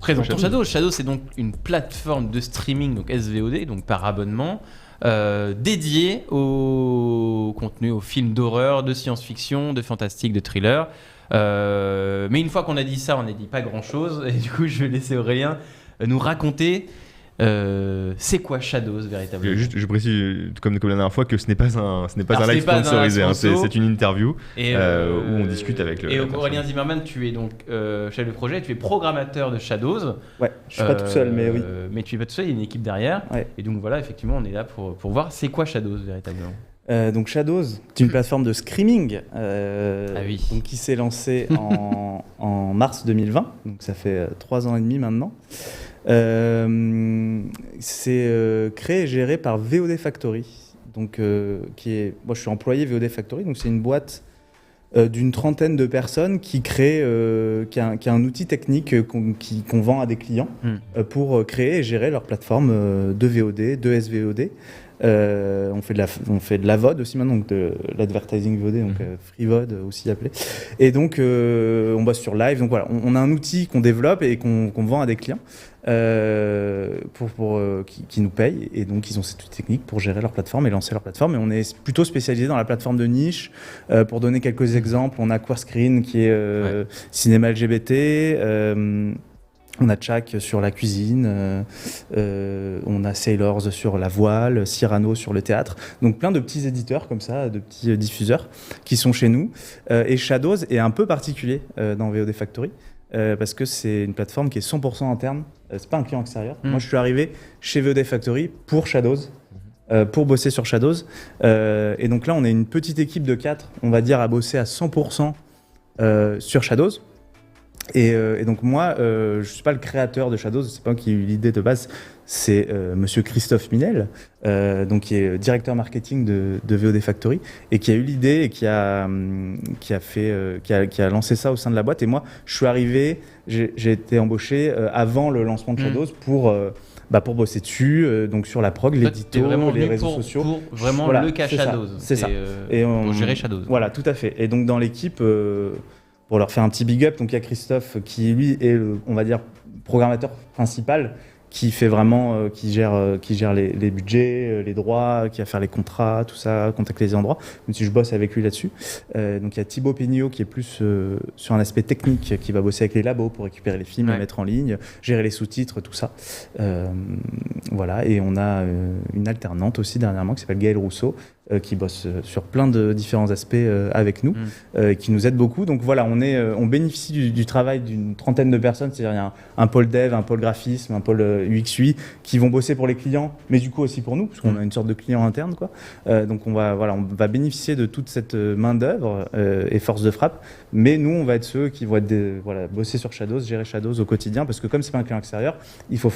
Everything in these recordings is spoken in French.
Présentons Shadows. Shadows, c'est donc une plateforme de streaming, donc SVOD, donc par abonnement, dédiée au contenu, aux films d'horreur, de science-fiction, de fantastique, de thriller. Mais une fois qu'on a dit ça, on n'a dit pas grand-chose. Et du coup, je vais laisser Aurélien nous raconter c'est quoi Shadows véritablement. Juste, je précise, comme la dernière fois, que ce n'est pas un live sponsorisé. C'est une interview où on discute avec le. Et Aurélien Zimmermann, tu es donc chef de projet, tu es programmateur de Shadows. Ouais, je suis pas tout seul, mais oui. Mais tu es pas tout seul, il y a une équipe derrière. Ouais. Et donc voilà, effectivement, on est là pour voir c'est quoi Shadows véritablement. Donc Shadows, c'est une plateforme de screaming oui. qui s'est lancée en mars 2020, donc ça fait 3 ans et demi maintenant. C'est créé et géré par VOD Factory, donc, moi je suis employé VOD Factory, donc c'est une boîte d'une trentaine de personnes qui crée, qui a un outil technique qu'on vend à des clients pour créer et gérer leur plateforme de VOD, de SVOD. On fait de la VOD aussi maintenant, donc de l'advertising VOD, donc free VOD aussi appelé. Et donc on bosse sur live. Donc voilà, on a un outil qu'on développe et qu'on vend à des clients qui nous payent. Et donc ils ont cette technique pour gérer leur plateforme et lancer leur plateforme. Et on est plutôt spécialisé dans la plateforme de niche. Pour donner quelques exemples, on a Queerscreen qui est cinéma LGBT. On a Chak sur la cuisine, on a Sailors sur la voile, Cyrano sur le théâtre. Donc plein de petits éditeurs comme ça, de petits diffuseurs qui sont chez nous. Et Shadows est un peu particulier dans VOD Factory parce que c'est une plateforme qui est 100% interne. C'est pas un client extérieur. Moi, je suis arrivé chez VOD Factory pour Shadows. Pour bosser sur Shadows. Et donc là, on est une petite équipe de 4, on va dire, à bosser à 100% sur Shadows. Et donc moi, je ne suis pas le créateur de Shadows, c'est pas moi qui ai eu l'idée de base, c'est monsieur Christophe Minel, donc qui est directeur marketing de VOD Factory, et qui a eu l'idée et qui a lancé ça au sein de la boîte. Et moi, je suis arrivé, j'ai été embauché avant le lancement de Shadows pour bosser dessus, donc sur la prog, l'édito, les réseaux sociaux. Pour vraiment le cas Shadows. C'est ça. Pour gérer Shadows. Voilà, tout à fait. Et donc dans l'équipe, pour leur faire un petit big up, donc il y a Christophe qui lui est on va dire programmateur principal, qui fait vraiment, qui gère les budgets, les droits, qui va faire les contrats, tout ça, contacter les endroits. Même si je bosse avec lui là-dessus. Donc il y a Thibaut Pignot qui est plus sur un aspect technique, qui va bosser avec les labos pour récupérer les films, les mettre en ligne, gérer les sous-titres, tout ça. Voilà, et on a une alternante aussi dernièrement qui s'appelle Gaëlle Rousseau, qui bosse sur plein de différents aspects avec nous, qui nous aide beaucoup. Donc voilà, on bénéficie du travail d'une trentaine de personnes, c'est-à-dire il y a un pôle dev, un pôle graphisme, un pôle UX UI qui vont bosser pour les clients, mais du coup aussi pour nous, parce qu'on a une sorte de client interne, quoi. Donc on va bénéficier de toute cette main d'œuvre et force de frappe, mais nous on va être ceux qui vont être bosser sur Shadows, gérer Shadows au quotidien, parce que comme c'est pas un client extérieur, il faut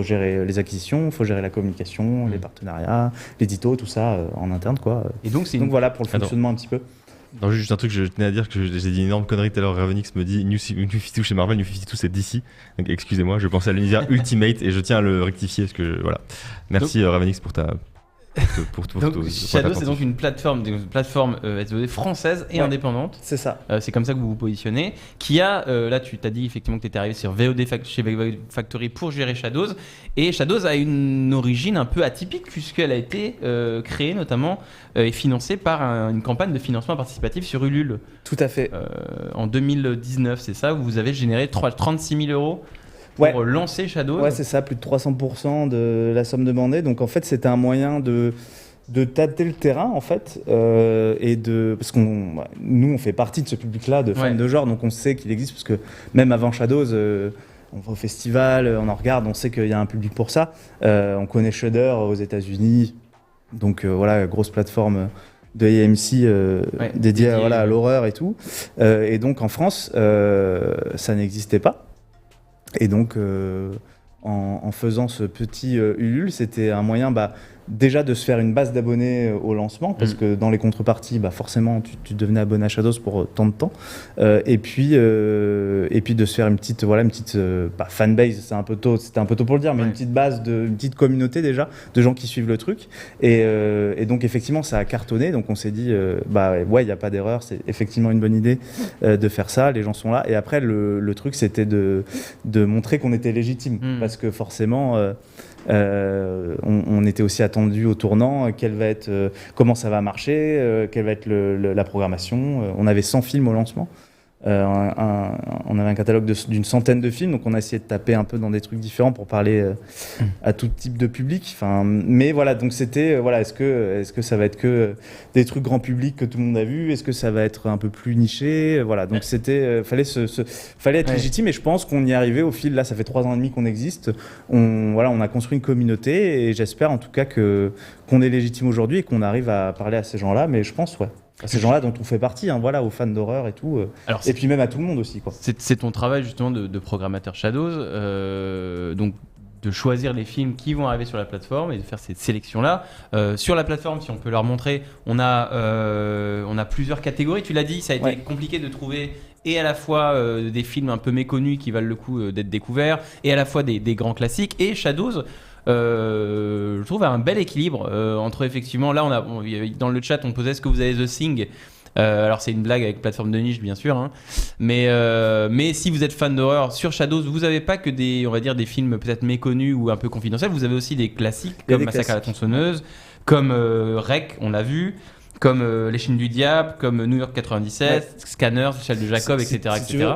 gérer les acquisitions, il faut gérer la communication, les partenariats, l'édito, tout ça en interne, quoi. Et donc voilà pour le fonctionnement un petit peu. Non, juste un truc, je tenais à dire que j'ai dit une énorme connerie tout à l'heure. Ravenix me dit New 52 chez Marvel, New 52 c'est DC. Donc excusez-moi, je pensais à l'univers Ultimate et je tiens à le rectifier parce que voilà. Merci Ravenix pour ta. Donc Shadows, c'est donc une plateforme SVOD française et indépendante. C'est ça. C'est comme ça que vous vous positionnez. Qui a, là tu t'as dit effectivement que tu étais arrivé sur chez VOD Factory pour gérer Shadows. Et Shadows a une origine un peu atypique puisqu'elle a été créée notamment et financée par une campagne de financement participatif sur Ulule. Tout à fait. En 2019, c'est ça, où vous avez généré 36 000 euros pour lancer Shadows. Ouais, c'est ça, plus de 300% de la somme demandée. Donc en fait, c'était un moyen de tâter le terrain, en fait, parce qu'on nous, on fait partie de ce public-là de fans de genre, donc on sait qu'il existe, parce que même avant Shadows, on va au festival, on en regarde, on sait qu'il y a un public pour ça. On connaît Shudder aux États-Unis, donc voilà, grosse plateforme de AMC dédiée à l'horreur et tout. Et donc en France, ça n'existait pas. Et donc, en faisant ce petit Ulule, c'était un moyen déjà de se faire une base d'abonnés au lancement, parce que dans les contreparties, forcément, tu devenais abonné à Shadows pour tant de temps. Et puis de se faire une petite pas fanbase, c'était un peu tôt pour le dire, mais une petite base, une petite communauté déjà, de gens qui suivent le truc. Et donc, effectivement, ça a cartonné. Donc, on s'est dit, il n'y a pas d'erreur, c'est effectivement une bonne idée de faire ça. Les gens sont là. Et après, le truc, c'était de montrer qu'on était légitime. Parce que forcément, on était aussi attendu au tournant, comment ça va marcher, quelle va être la programmation. On avait 100 films au lancement. On avait un catalogue d'une centaine de films, donc on a essayé de taper un peu dans des trucs différents pour parler à tout type de public. Mais voilà, donc c'était est-ce que ça va être que des trucs grand public que tout le monde a vu, est-ce que ça va être un peu plus niché, voilà. Donc c'était fallait être légitime, et je pense qu'on y est arrivé au fil. Là, ça fait 3 ans et demi qu'on existe. On a construit une communauté, et j'espère en tout cas qu'on est légitime aujourd'hui et qu'on arrive à parler à ces gens-là. Mais je pense à ces gens-là dont on fait partie, aux fans d'horreur et tout, et puis même à tout le monde aussi, quoi. C'est ton travail justement de programmateur Shadows, donc de choisir les films qui vont arriver sur la plateforme et de faire cette sélection-là. Sur la plateforme, si on peut leur montrer, on a plusieurs catégories. Tu l'as dit, ça a été compliqué de trouver et à la fois des films un peu méconnus qui valent le coup d'être découverts, et à la fois des grands classiques. Et Shadows, je trouve un bel équilibre entre, effectivement, là dans le chat on posait, est-ce que vous avez The Thing, alors c'est une blague avec plateforme de niche bien sûr, mais si vous êtes fan d'horreur, sur Shadows vous n'avez pas que des films peut-être méconnus ou un peu confidentiels, vous avez aussi des classiques comme Massacre à la tronçonneuse, comme Rec, on l'a vu, comme Les Chines du Diable, comme New York 97, Scanner, Michel de Jacob, etc.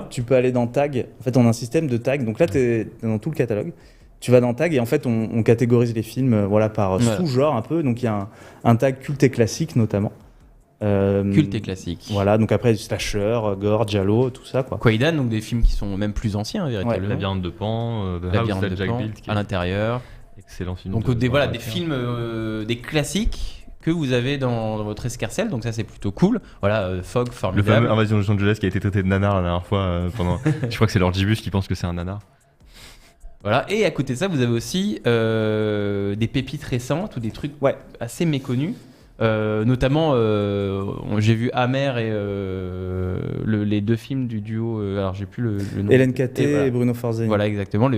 Tu peux aller dans Tag. En fait, on a un système de tag. Donc là, tu es dans tout le catalogue. Tu vas dans Tag, et en fait, on catégorise les films par sous-genre un peu. Donc il y a un tag culte et classique notamment. Culte et classique. Voilà, donc après, slasher, gore, giallo, tout ça, quoi. Quaidan, donc des films qui sont même plus anciens, véritablement. Labyrinthe de Pan, Labyrinthe de Jack Bilt, à l'intérieur. Excellent film. Donc des films, des classiques que vous avez dans votre escarcelle, donc ça c'est plutôt cool. Voilà, Fog, formidable. Le fameux Invasion de Los Angeles qui a été traité de nanar la dernière fois pendant. Je crois que c'est Lord Gibus qui pense que c'est un nanar. Voilà, et à côté de ça, vous avez aussi des pépites récentes ou des trucs assez méconnus. Notamment, j'ai vu Amer et les 2 films du duo, alors j'ai plus le nom. Hélène Caté et Bruno Forzani. Voilà, exactement,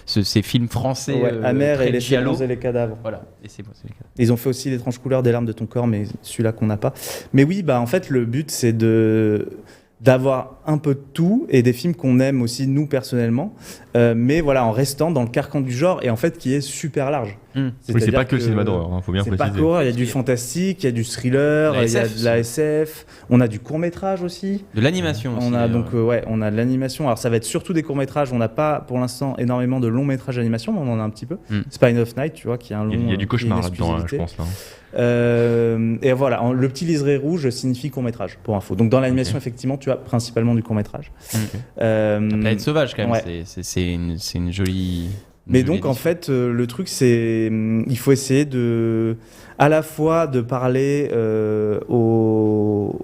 ces films français. Amer et Les Séquences et les cadavres. Voilà, et c'est les cadavres. Ils ont fait aussi L'étrange couleur des larmes de ton corps, mais celui-là qu'on n'a pas. Mais oui, en fait, le but, c'est d'avoir un peu de tout, et des films qu'on aime aussi nous personnellement, mais en restant dans le carcan du genre, et en fait qui est super large. C'est pas que le cinéma d'horreur, faut bien préciser. C'est pas qu'horreur, il y a du fantastique, il y a du thriller, il y a de la SF, on a du court-métrage aussi. De l'animation aussi. On a on a de l'animation. Alors ça va être surtout des courts-métrages, on n'a pas pour l'instant énormément de longs-métrages d'animation, mais on en a un petit peu. Spine of Night, tu vois, qui est un long. Il y a du cauchemar là-dedans, je pense. Et voilà, le petit liseré rouge signifie court-métrage, pour info. Donc dans l'animation, effectivement, tu as principalement du court-métrage. La planète sauvage, quand même, c'est une jolie. Mais donc en fait, le truc, c'est il faut essayer à la fois de parler aux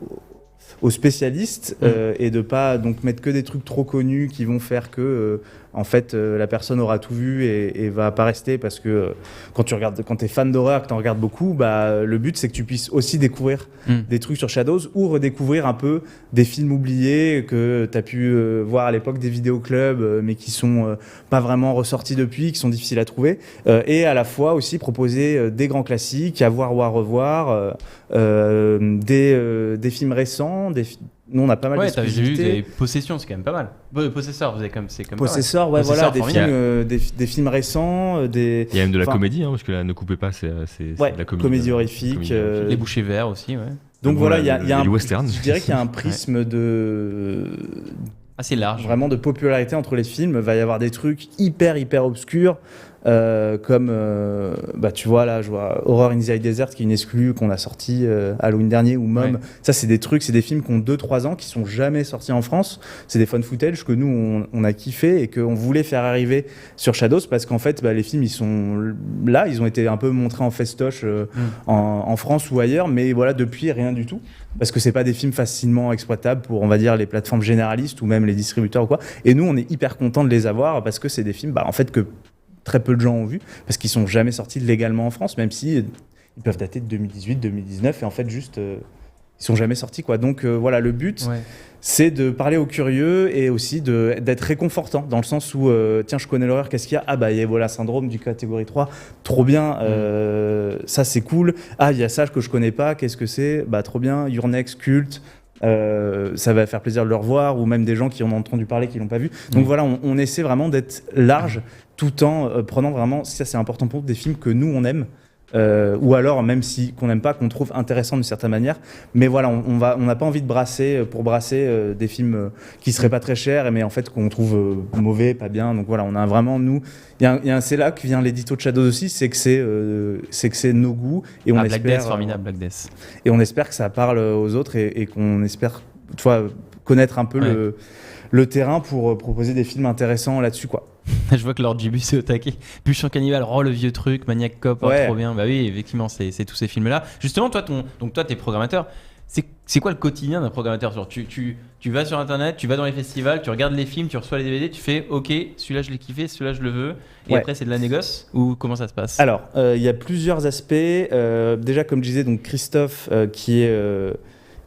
spécialistes et de pas donc mettre que des trucs trop connus qui vont faire que en fait la personne aura tout vu et va pas rester, parce que quand t'es fan d'horreur, que t'en regardes beaucoup, le but c'est que tu puisses aussi découvrir des trucs sur Shadows, ou redécouvrir un peu des films oubliés que t'as pu voir à l'époque des vidéoclubs, mais qui sont pas vraiment ressortis depuis, qui sont difficiles à trouver, et à la fois aussi proposer des grands classiques à voir ou à revoir, des films récents, nous on a pas mal d'exclusivités. J'ai vu Possession, c'est quand même pas mal. Possesseur, c'est quand même Possesseur, pas mal. Voilà, des films récents, Il y a même de la comédie, parce que là, ne coupez pas, c'est de la comédie horrifique. Les bouchers verts aussi, Donc voilà, il y a un western. Je dirais qu'il y a un prisme assez large, vraiment de popularité entre les films. Va y avoir des trucs hyper obscurs, comme tu vois là, je vois Horror in the High Desert, qui est une exclue qu'on a sortie Halloween dernier, ou Mom. Ça, c'est des films qui ont 2-3 ans, qui sont jamais sortis en France. C'est des fun footage que nous on a kiffé et qu'on voulait faire arriver sur Shadows, parce qu'en fait les films, ils sont là, ils ont été un peu montrés en festoche en France ou ailleurs, mais voilà, depuis rien du tout, parce que c'est pas des films facilement exploitables pour, on va dire, les plateformes généralistes ou même les distributeurs ou quoi. Et nous, on est hyper contents de les avoir, parce que c'est des films en fait que très peu de gens ont vu, parce qu'ils sont jamais sortis légalement en France, même si ils peuvent dater de 2018, 2019, et en fait juste ils sont jamais sortis quoi. Donc voilà, le but c'est de parler aux curieux et aussi d'être réconfortant, dans le sens où tiens, je connais l'horreur, qu'est-ce qu'il y a ? Ah bah il y a Ebola Syndrome du catégorie 3, trop bien, ça c'est cool. Ah il y a ça que je connais pas, qu'est-ce que c'est ? Bah trop bien, Your Next, Culte. Ça va faire plaisir de le revoir, ou même des gens qui en ont entendu parler qui l'ont pas vu. Donc voilà, on essaie vraiment d'être large tout en prenant vraiment, ça c'est important pour nous, des films que nous on aime. Ou alors même si qu'on n'aime pas, qu'on trouve intéressant d'une certaine manière, mais voilà, on n'a pas envie de brasser des films qui seraient pas très chers, mais en fait qu'on trouve mauvais, pas bien. Donc voilà, on a vraiment, nous, c'est là que vient l'édito de Shadows aussi, c'est que c'est nos goûts, et on Black espère Death, formidable Black Death. et on espère que ça parle aux autres, et qu'on espère connaître un peu le terrain pour proposer des films intéressants là-dessus quoi. Je vois que Lord Jibu c'est au taquet. Pulsion Cannibale, le vieux truc, Maniac Cop, trop bien. Bah oui, effectivement, c'est tous ces films-là. Justement, toi, t'es programmateur. C'est quoi le quotidien d'un programmateur ? Genre, tu vas sur Internet, tu vas dans les festivals, tu regardes les films, tu reçois les DVD, tu fais OK, celui-là je l'ai kiffé, celui-là je le veux. Et après, c'est de la négoce, ou comment ça se passe ? Alors, il y a plusieurs aspects. Déjà, comme je disais, donc Christophe, qui est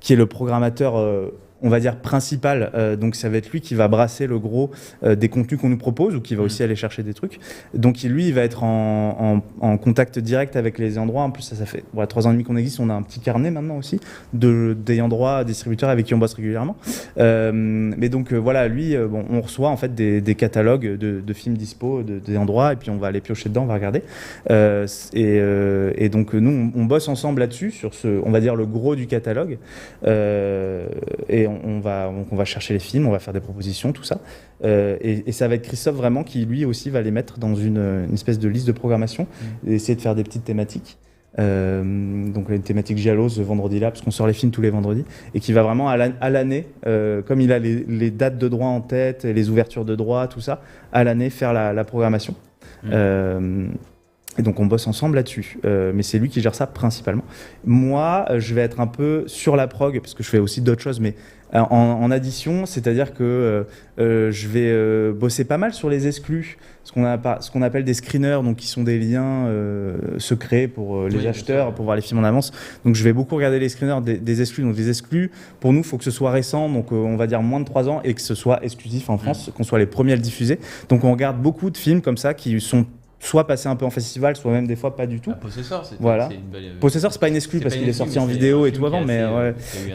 le programmateur on va dire principal, donc ça va être lui qui va brasser le gros des contenus qu'on nous propose, ou qui va aussi aller chercher des trucs. Donc lui, il va être en contact direct avec les ayants droit. En plus, ça fait 3 ans et demi qu'on existe, on a un petit carnet maintenant aussi d'ayants droit, distributeurs avec qui on bosse régulièrement. Mais donc voilà, lui, on reçoit en fait des catalogues de films dispo d'ayants droit, et puis on va aller piocher dedans, on va regarder. Et donc nous, on bosse ensemble là-dessus, sur on va dire le gros du catalogue. Et on va chercher les films, on va faire des propositions, tout ça. Et ça va être Christophe vraiment qui, lui aussi, va les mettre dans une espèce de liste de programmation, et essayer de faire des petites thématiques. Donc une thématique Giallo ce vendredi-là, parce qu'on sort les films tous les vendredis, et qui va vraiment à l'année, comme il a les dates de droit en tête, et les ouvertures de droit, tout ça, à l'année faire la programmation. Et donc on bosse ensemble là-dessus, mais c'est lui qui gère ça principalement. Moi, je vais être un peu sur la prog, parce que je fais aussi d'autres choses, mais en addition, c'est-à-dire que je vais bosser pas mal sur les exclus, ce qu'on appelle des screeners, donc qui sont des liens secrets pour les acheteurs, pour voir les films en avance. Donc je vais beaucoup regarder les screeners des exclus. Donc des exclus, pour nous, il faut que ce soit récent, donc on va dire moins de 3 ans, et que ce soit exclusif en France, qu'on soit les premiers à le diffuser. Donc on regarde beaucoup de films comme ça qui sont soit passé un peu en festival, soit même des fois pas du tout. Possessor, c'est voilà. une belle... Possessor, c'est pas une exclue, parce qu'il est sorti en vidéo et tout avant, mais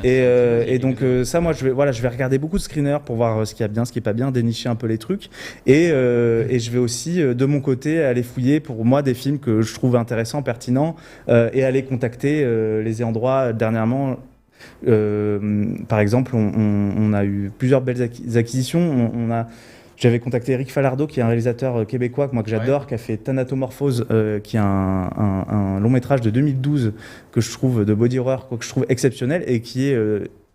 et donc ça, moi, je vais regarder beaucoup de screeners pour voir ce qu'il y a bien, ce qui est pas bien, dénicher un peu les trucs, et je vais aussi de mon côté aller fouiller pour moi des films que je trouve intéressants, pertinents, et aller contacter les ayants droit. Dernièrement, par exemple, on a eu plusieurs belles acquisitions. J'avais contacté Eric Falardeau, qui est un réalisateur québécois que j'adore, qui a fait Thanatomorphose, qui est un long métrage de 2012 que je trouve de body horror, que je trouve exceptionnel, et qui est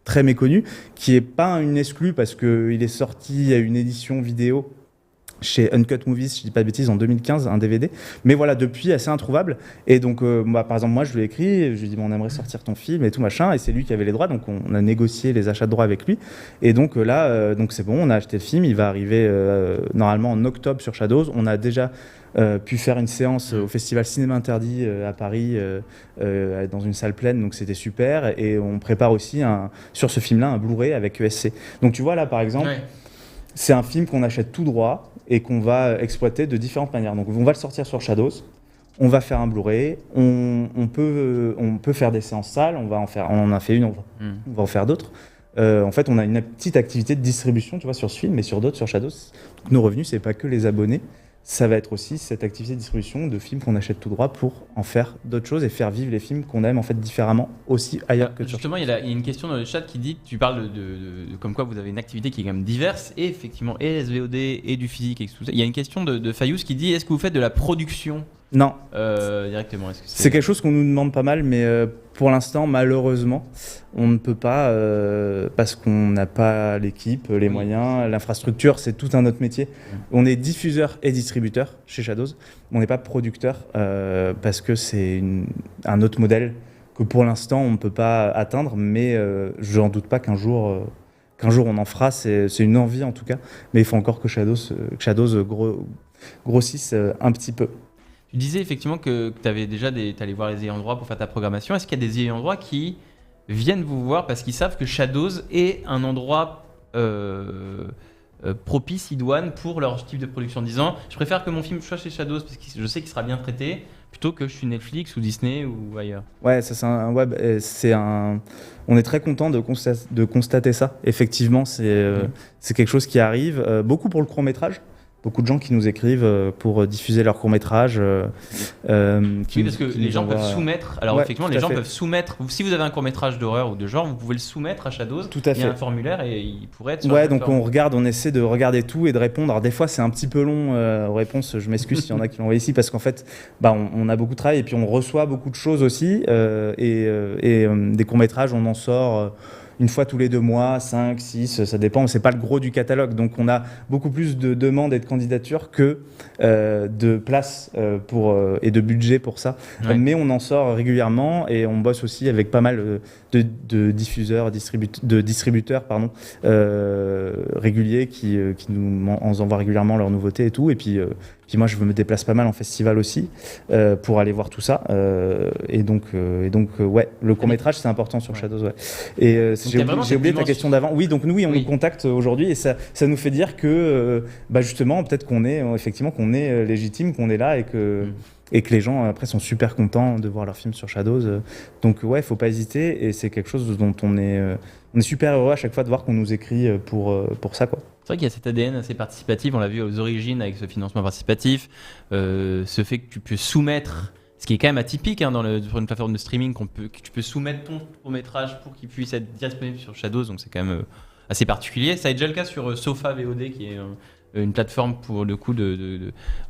très méconnu, qui est pas une exclue parce qu'il est sorti à une édition vidéo chez Uncut Movies, si je dis pas de bêtises, en 2015, un DVD. Mais voilà, depuis, assez introuvable. Et donc, par exemple, moi, je lui ai écrit, je lui ai dit, on aimerait sortir ton film et tout, machin. Et c'est lui qui avait les droits, donc on a négocié les achats de droits avec lui. Et donc là, donc c'est bon, on a acheté le film. Il va arriver normalement en octobre sur Shadows. On a déjà pu faire une séance au Festival Cinéma Interdit à Paris, dans une salle pleine, donc c'était super. Et on prépare aussi, sur ce film-là, un Blu-ray avec ESC. Donc tu vois, là, par exemple, c'est un film qu'on achète tout droit et qu'on va exploiter de différentes manières. Donc on va le sortir sur Shadows, on va faire un Blu-ray, on peut faire des séances salles, on en a fait une, on va en faire d'autres. En fait, on a une petite activité de distribution, tu vois, sur ce film, et sur d'autres, sur Shadows. Donc, nos revenus, c'est pas que les abonnés, ça va être aussi cette activité de distribution de films qu'on achète tout droit pour en faire d'autres choses et faire vivre les films qu'on aime en fait différemment aussi ailleurs que sur. Justement, il y a une question dans le chat qui dit, tu parles de comme quoi vous avez une activité qui est quand même diverse, et effectivement, et SVOD et du physique et tout ça. Il y a une question de Fayous qui dit, est-ce que vous faites de la production Non. Directement, c'est quelque chose qu'on nous demande pas mal, mais pour l'instant, malheureusement, on ne peut pas, parce qu'on n'a pas l'équipe, les moyens, l'infrastructure, c'est tout un autre métier. On est diffuseur et distributeur chez Shadows, on n'est pas producteur, parce que c'est un autre modèle que pour l'instant, on ne peut pas atteindre, mais je n'en doute pas qu'un jour on en fera, c'est une envie en tout cas, mais il faut encore que Shadows grossissent un petit peu. Tu disais effectivement que tu avais déjà t'allais voir les ayants droit pour faire ta programmation. Est-ce qu'il y a des ayants droit qui viennent vous voir parce qu'ils savent que Shadows est un endroit propice, idoine pour leur type de production, en disant je préfère que mon film soit chez Shadows parce que je sais qu'il sera bien traité plutôt que je suis Netflix ou Disney ou ailleurs. Ouais, ça c'est un web, on est très content de constater ça. Effectivement, c'est quelque chose qui arrive beaucoup pour le court-métrage. Beaucoup de gens qui nous écrivent pour diffuser leur court-métrage. Oui, parce que les gens peuvent soumettre. Alors, effectivement, les gens peuvent soumettre. Si vous avez un court-métrage d'horreur ou de genre, vous pouvez le soumettre à Shadows. Tout à fait. Il y a un formulaire et il pourrait être sur Ouais, la donc plateforme. on essaie de regarder tout et de répondre. Alors, des fois, c'est un petit peu long aux réponses. Je m'excuse s'il y en a qui l'ont envoyé ici parce qu'en fait, on a beaucoup de travail et puis on reçoit beaucoup de choses aussi. Des courts-métrages, on en sort. Une fois tous les 2 mois, 5, 6, ça dépend. C'est pas le gros du catalogue. Donc, on a beaucoup plus de demandes et de candidatures que de places et de budget pour ça. Ouais. Mais on en sort régulièrement et on bosse aussi avec pas mal de diffuseurs, de distributeurs réguliers qui nous envoient régulièrement leurs nouveautés et tout. Et puis moi, je me déplace pas mal en festival aussi pour aller voir tout ça. Et donc, ouais, le court-métrage, c'est important sur Shadows. Ouais. Et j'ai oublié ta question d'avant. Oui, donc nous, on nous contacte aujourd'hui et ça nous fait dire que, justement, peut-être qu'on est légitime, qu'on est là et que les gens après sont super contents de voir leurs films sur Shadows. Donc ouais, faut pas hésiter et c'est quelque chose dont on est super heureux à chaque fois de voir qu'on nous écrit pour ça, quoi. C'est vrai qu'il y a cet ADN assez participatif, on l'a vu aux origines avec ce financement participatif, ce fait que tu peux soumettre, ce qui est quand même atypique sur une plateforme de streaming, que tu peux soumettre ton court-métrage pour qu'il puisse être disponible sur Shadows, donc c'est quand même assez particulier. Ça a déjà le cas sur Sofa VOD, qui est une plateforme pour le coup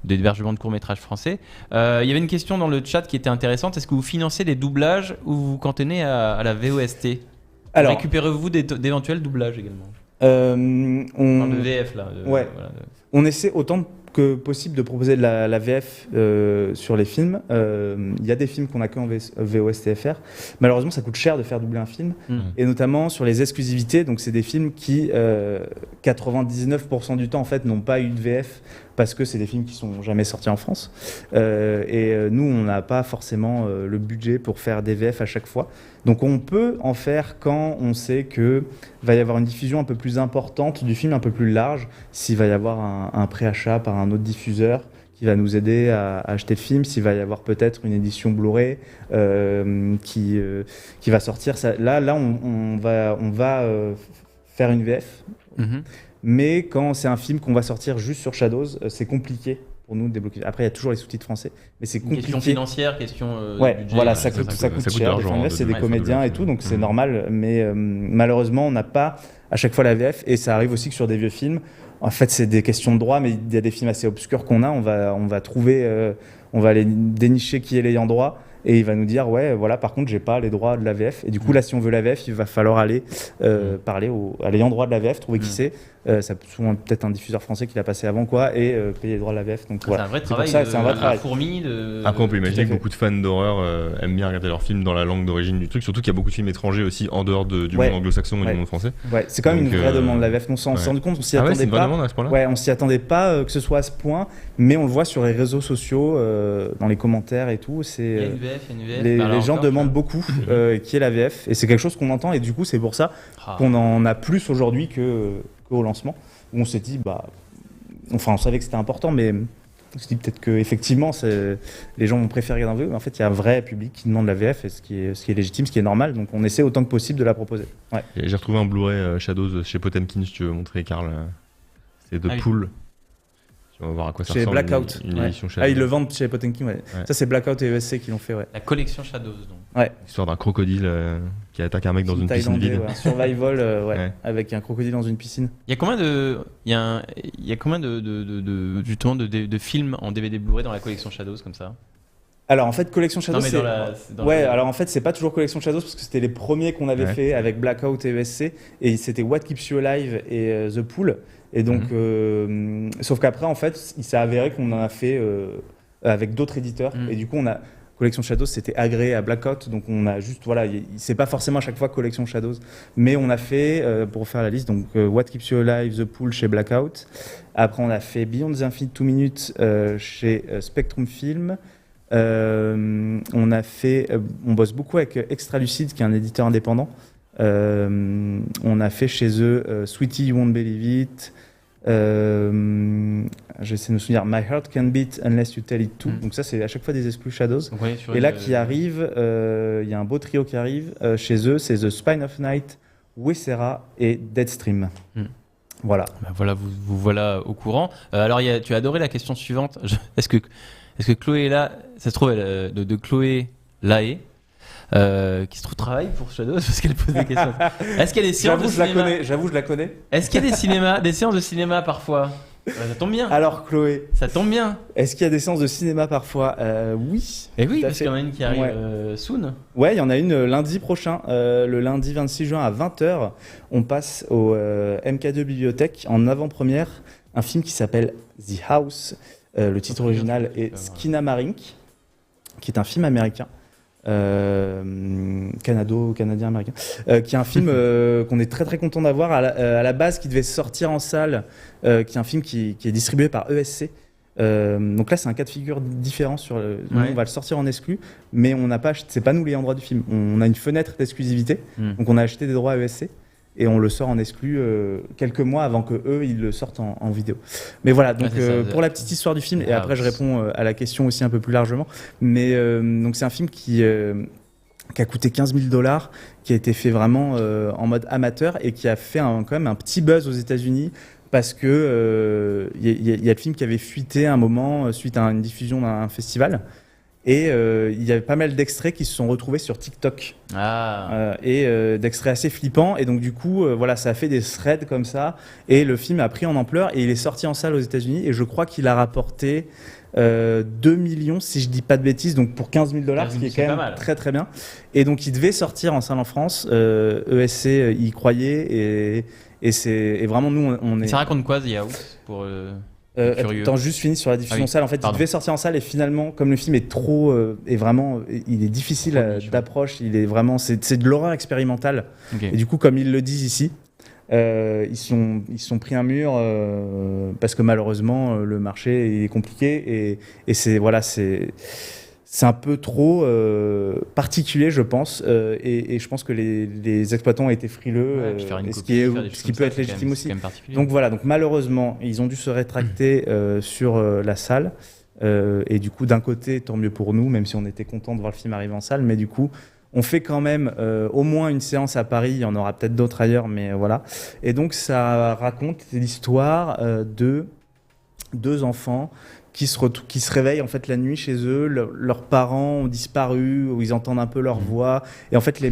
d'hébergement de courts-métrages français. Il y avait une question dans le chat qui était intéressante, est-ce que vous financez des doublages ou vous vous cantonnez à la VOST? Alors, récupérez-vous d'éventuels doublages également? On parle de VF là. Ouais. Voilà, on essaie autant que possible de proposer de la VF sur les films. Il y a des films qu'on a que en VOSTFR. Malheureusement, ça coûte cher de faire doubler un film. Et notamment sur les exclusivités. Donc, c'est des films qui, 99% du temps, en fait, n'ont pas eu de VF parce que c'est des films qui sont jamais sortis en France. Nous, on n'a pas forcément le budget pour faire des VF à chaque fois. Donc, on peut en faire quand on sait qu'il va y avoir une diffusion un peu plus importante du film, un peu plus large, s'il va y avoir un préachat par un autre diffuseur qui va nous aider à acheter le film, s'il va y avoir peut-être une édition Blu-ray qui va sortir. Là, on va faire une VF. Mais quand c'est un film qu'on va sortir juste sur Shadows, c'est compliqué pour nous de débloquer. Après, il y a toujours les sous-titres français, mais c'est compliqué. Question financière, question ouais, budget. voilà, ça coûte cher. C'est des comédiens et tout, donc c'est normal. Mais malheureusement, on n'a pas à chaque fois la VF, et ça arrive aussi que sur des vieux films, en fait, c'est des questions de droit, mais il y a des films assez obscurs qu'on a. On va trouver, on va aller dénicher qui est l'ayant droit. Et il va nous dire, ouais, voilà, par contre, j'ai pas les droits de la VF. Et du coup, là, si on veut la VF, il va falloir aller parler à l'ayant droit de la VF, trouver qui c'est. Ça peut souvent peut-être un diffuseur français qui l'a passé avant, quoi, et payer les droits de la VF. Donc, voilà. C'est un vrai travail. C'est un vrai travail. Fourmi Après, on peut imaginer que beaucoup de fans d'horreur aiment bien regarder leurs films dans la langue d'origine du truc. Surtout qu'il y a beaucoup de films étrangers aussi en dehors du monde anglo-saxon et du monde français. Ouais, c'est quand même une vraie demande, la VF. On s'en rendu compte, on s'y attendait c'est une pas. vraie demande à ce point-là. Ouais, on s'y attendait pas que ce soit à ce point, mais on le voit sur les réseaux sociaux, dans les commentaires et tout. Il y a une VF, il y a une VF. Les gens demandent beaucoup qui est la VF, et c'est quelque chose qu'on entend, et du coup, c'est pour ça qu'on en a plus aujourd'hui qu'au lancement, où on s'est dit, on savait que c'était important, mais on s'est dit peut-être qu'effectivement, les gens vont préférer regarder en VO, mais en fait, il y a un vrai public qui demande la VF, et ce qui est légitime, ce qui est normal, donc on essaie autant que possible de la proposer. Ouais. J'ai retrouvé un Blu-ray Shadows chez Potemkin, si tu veux montrer, Karl. C'est de Pool. On va voir à quoi ça chez ressemble. Blackout. Une édition Shadows. Ils le vendent chez Potemkin, ouais. Ça, c'est Blackout et ESC qui l'ont fait, ouais. La collection Shadows, donc. Ouais. L'histoire d'un crocodile qui attaque un mec dans une piscine vide. Ouais. Un survival, avec un crocodile dans une piscine. Il y a combien de films en DVD Blu-ray dans la collection Shadows comme ça? Alors en fait, collection Shadows, alors en fait, c'est pas toujours collection Shadows parce que c'était les premiers qu'on avait fait avec Blackout et ESC, et c'était What Keeps You Alive et The Pool. Et donc, sauf qu'après, en fait, il s'est avéré qu'on en a fait avec d'autres éditeurs, et du coup, Collection Shadows, c'était agréé à Blackout, donc on a juste, voilà, c'est pas forcément à chaque fois Collection Shadows, mais on a fait, pour faire la liste, donc What Keeps You Alive, The Pool chez Blackout. Après, on a fait Beyond the Infinite 2 Minutes chez Spectrum Film. On bosse beaucoup avec Extra Lucid, qui est un éditeur indépendant. On a fait chez eux Sweetie, You Won't Believe It. J'essaie de me souvenir, My Heart Can Beat Unless You Tell It To. Donc ça, c'est à chaque fois des exclus Shadows. Et là, qui arrive, il y a un beau trio qui arrive chez eux, c'est The Spine of Night, Wessera et Deadstream. Voilà. Bah voilà, vous voilà au courant. Alors, tu as adoré la question suivante. Est-ce que Chloé est là? Ça se trouve, de Chloé Laé, qui se trouve travaille pour Shadows parce qu'elle pose des questions. Est-ce qu'il y a des séances de cinéma? J'avoue, je la connais. Est-ce qu'il y a des séances de cinéma parfois? Ça tombe bien. Alors, Chloé, ça tombe bien. Est-ce qu'il y a des séances de cinéma parfois? Oui. Et oui, parce qu'il y en a une qui arrive soon. Ouais, il y en a une lundi prochain, le lundi 26 juin à 20h. On passe au MK2 Bibliothèque en avant-première, un film qui s'appelle The House. Le titre original est Skinamarink, qui est un film américain. Canadien-américain, qui est un film qu'on est très très content d'avoir à la base, qui devait sortir en salle, qui est un film qui est distribué par ESC. Donc là, c'est un cas de figure différent. Nous, on va le sortir en exclu, mais on n'a pas, c'est pas nous les droits du film. On a une fenêtre d'exclusivité, donc on a acheté des droits à ESC. Et on le sort en exclu quelques mois avant que eux ils le sortent en vidéo. Mais voilà, donc pour la petite histoire du film, et après je réponds à la question aussi un peu plus largement. Mais donc c'est un film qui a coûté $15 000, qui a été fait vraiment en mode amateur et qui a fait quand même un petit buzz aux États-Unis parce que y a le film qui avait fuité à un moment suite à une diffusion d'un festival. Et il y avait pas mal d'extraits qui se sont retrouvés sur TikTok. D'extraits assez flippants. Et donc, du coup, voilà, ça a fait des threads comme ça. Et le film a pris en ampleur et il est sorti en salle aux États-Unis. Et je crois qu'il a rapporté 2 millions, si je dis pas de bêtises, donc pour $15 000, ce qui est quand même très très bien. Et donc, il devait sortir en salle en France. ESC y croyait. Et vraiment, nous, on est. Ça raconte quoi, The House pour Attends, juste fini sur la diffusion salle. En fait, il devait sortir en salle et finalement, comme le film est trop, il est difficile d'approche. Il est vraiment, c'est de l'horreur expérimentale. Okay. Et du coup, comme ils le disent ici, ils sont pris un mur parce que malheureusement, le marché est compliqué et c'est un peu trop particulier, je pense, et je pense que les exploitants ont été frileux, ce qui peut être légitime aussi. Donc voilà, donc malheureusement, ils ont dû se rétracter sur la salle, et du coup, d'un côté, tant mieux pour nous, même si on était content de voir le film arriver en salle, mais du coup, on fait quand même au moins une séance à Paris, il y en aura peut-être d'autres ailleurs, mais voilà. Et donc, ça raconte l'histoire de 2 enfants qui se réveillent en fait la nuit chez eux, leurs parents ont disparu, ou ils entendent un peu leur voix, et en fait les